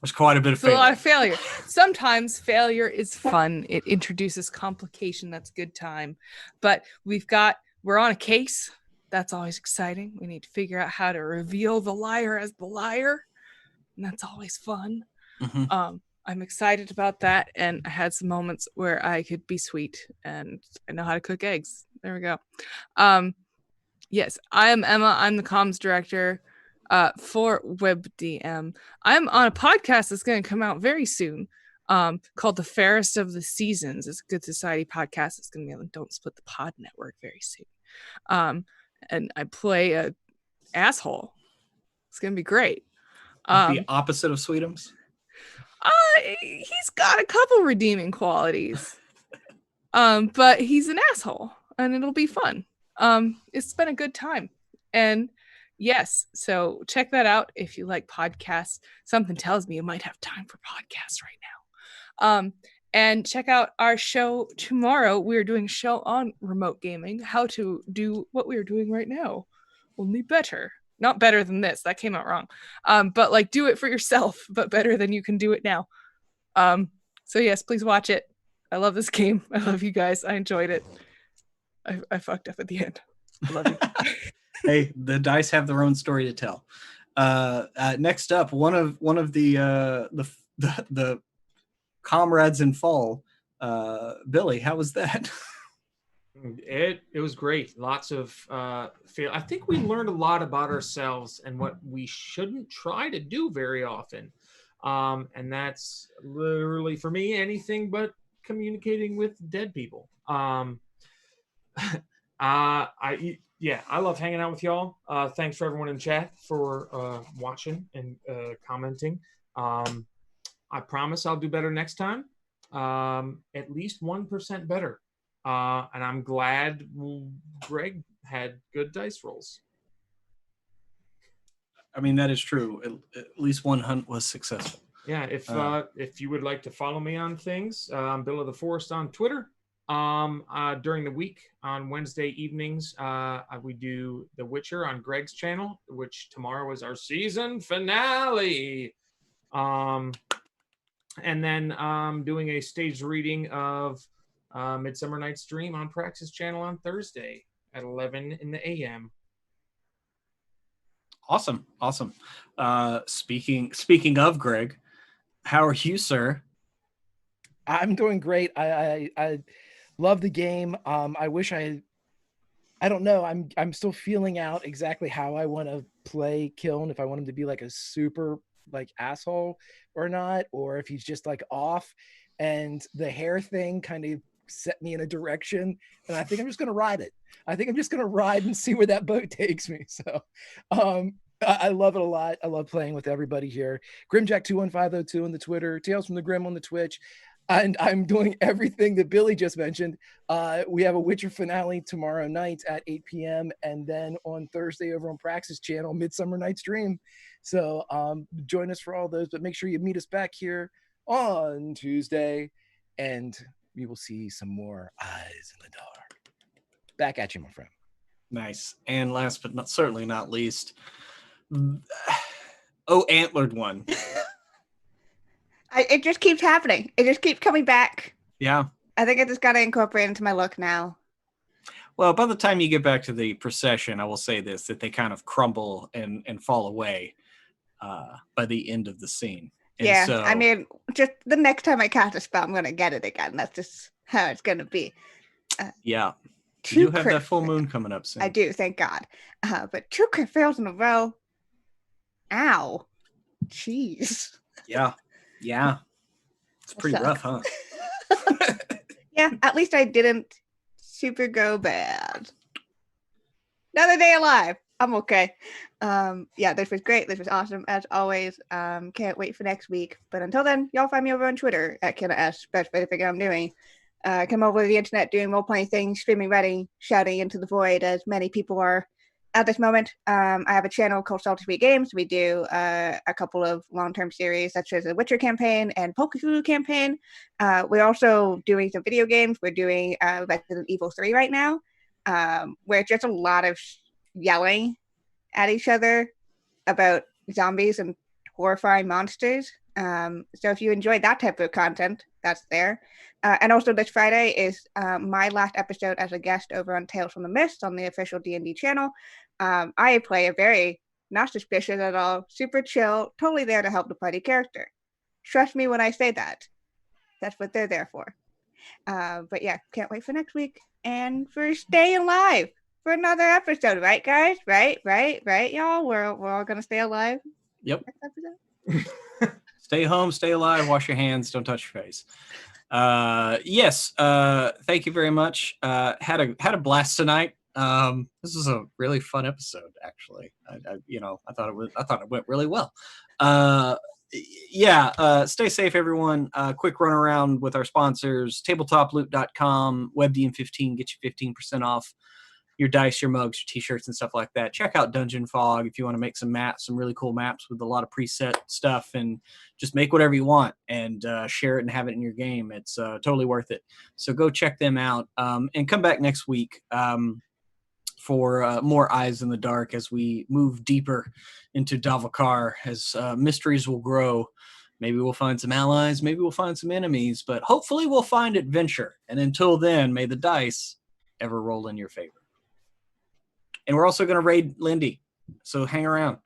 It's a lot failure. of failure. Sometimes failure is fun. It introduces complication. That's a good time. But we're on a case. That's always exciting. We need to figure out how to reveal the liar as the liar. And that's always fun. Mhm. I'm excited about that. And I had some moments where I could be sweet, and I know how to cook eggs. There we go. Yes, I am Emma. I'm the comms director for WebDM. I'm on a podcast that's going to come out very soon called The Fairest of the Seasons. It's a Good Society podcast. It's going to be on Don't Split the Pod Network very soon. And I play a asshole. It's going to be great. The opposite of Sweetums. He's got a couple redeeming qualities. But he's an asshole, and it'll be fun. It's been a good time. And yes, so check that out if you like podcasts. Something tells me you might have time for podcasts right now. And check out our show tomorrow. We're doing a show on remote gaming, how to do what we're doing right now, only better. Not better than this. That came out wrong. But like do it for yourself, but better than you can do it now. So yes, please watch it. I love this game. I love you guys. I enjoyed it. I fucked up at the end. I love you. Hey, the dice have their own story to tell. Next up, one of the comrades in fall. Billy, how was that? It was great. Lots of I think we learned a lot about ourselves and what we shouldn't try to do very often. And that's literally for me anything but communicating with dead people. I love hanging out with y'all. Thanks for everyone in chat for watching and commenting. I promise I'll do better next time. At least 1% better. And I'm glad Greg had good dice rolls. I mean, that is true. At least one hunt was successful. Yeah, if you would like to follow me on things, Bill of the Forest on Twitter. During the week on Wednesday evenings, we do The Witcher on Greg's channel, which tomorrow is our season finale. And then doing a staged reading of Midsummer Night's Dream on Praxis channel on Thursday at 11 in the a.m. Awesome. Speaking of Greg, how are you, sir? I'm doing great. I love the game. I wish I don't know. I'm still feeling out exactly how I want to play Kiln, if I want him to be like a super like asshole or not, or if he's just like off. And the hair thing kind of set me in a direction, and I think I'm just gonna ride it. I think I'm just gonna ride and see where that boat takes me. So I love it a lot. I love playing with everybody here. Grimjack21502 on the Twitter, Tales from the Grim on the Twitch. And I'm doing everything that Billy just mentioned. We have a Witcher finale tomorrow night at 8 p.m. And then on Thursday over on Praxis channel, Midsummer Night's Dream. So join us for all those, but make sure you meet us back here on Tuesday, and we will see some more Eyes in the Dark. Back at you, my friend. Nice. And last but certainly not least, antlered one. It just keeps happening. It just keeps coming back. Yeah. I think I just got to incorporate into my look now. Well, by the time you get back to the procession, I will say this, that they kind of crumble and fall away by the end of the scene. And yeah, so, I mean, just the next time I cast a spell, I'm going to get it again. That's just how it's going to be. yeah. You have crit that full fail- moon coming up soon. I do, thank God. But 2 crit fails in a row. Ow. Jeez. Yeah. It's pretty rough, huh? Yeah, at least I didn't super go bad. Another day alive. I'm okay. Yeah, this was great. This was awesome as always. Can't wait for next week. But until then, y'all find me over on Twitter at KennaS. Best way to figure out I'm doing. Come over to the internet doing role-playing things, streaming, writing, shouting into the void, as many people are at this moment. I have a channel called Salty Sweet Games. We do a couple of long-term series, such as the Witcher campaign and Pokemon campaign. We're also doing some video games. We're doing Resident Evil 3 right now, where it's just a lot of yelling at each other about zombies and horrifying monsters. So if you enjoyed that type of content, that's there. And also this Friday is my last episode as a guest over on Tales from the Mist on the official D&D channel. I play a very not suspicious at all, super chill, totally there to help the party character. Trust me when I say that. That's what they're there for. But yeah, can't wait for next week and for staying live for another episode, right, guys? Right, y'all. We're all gonna stay alive. Yep. Next episode. Stay home, stay alive, wash your hands, don't touch your face. Yes. Thank you very much. Had a blast tonight. This was a really fun episode, actually. I thought it went really well. Stay safe, everyone. Quick run around with our sponsors, tabletoploot.com, WebDM15, get you 15% off your dice, your mugs, your t-shirts, and stuff like that. Check out Dungeon Fog if you want to make some maps, some really cool maps with a lot of preset stuff, and just make whatever you want and share it and have it in your game. It's totally worth it. So go check them out and come back next week for more Eyes in the Dark as we move deeper into Davokar, as mysteries will grow. Maybe we'll find some allies, maybe we'll find some enemies, but hopefully we'll find adventure. And until then, may the dice ever roll in your favor. And we're also going to raid Lindy, so hang around.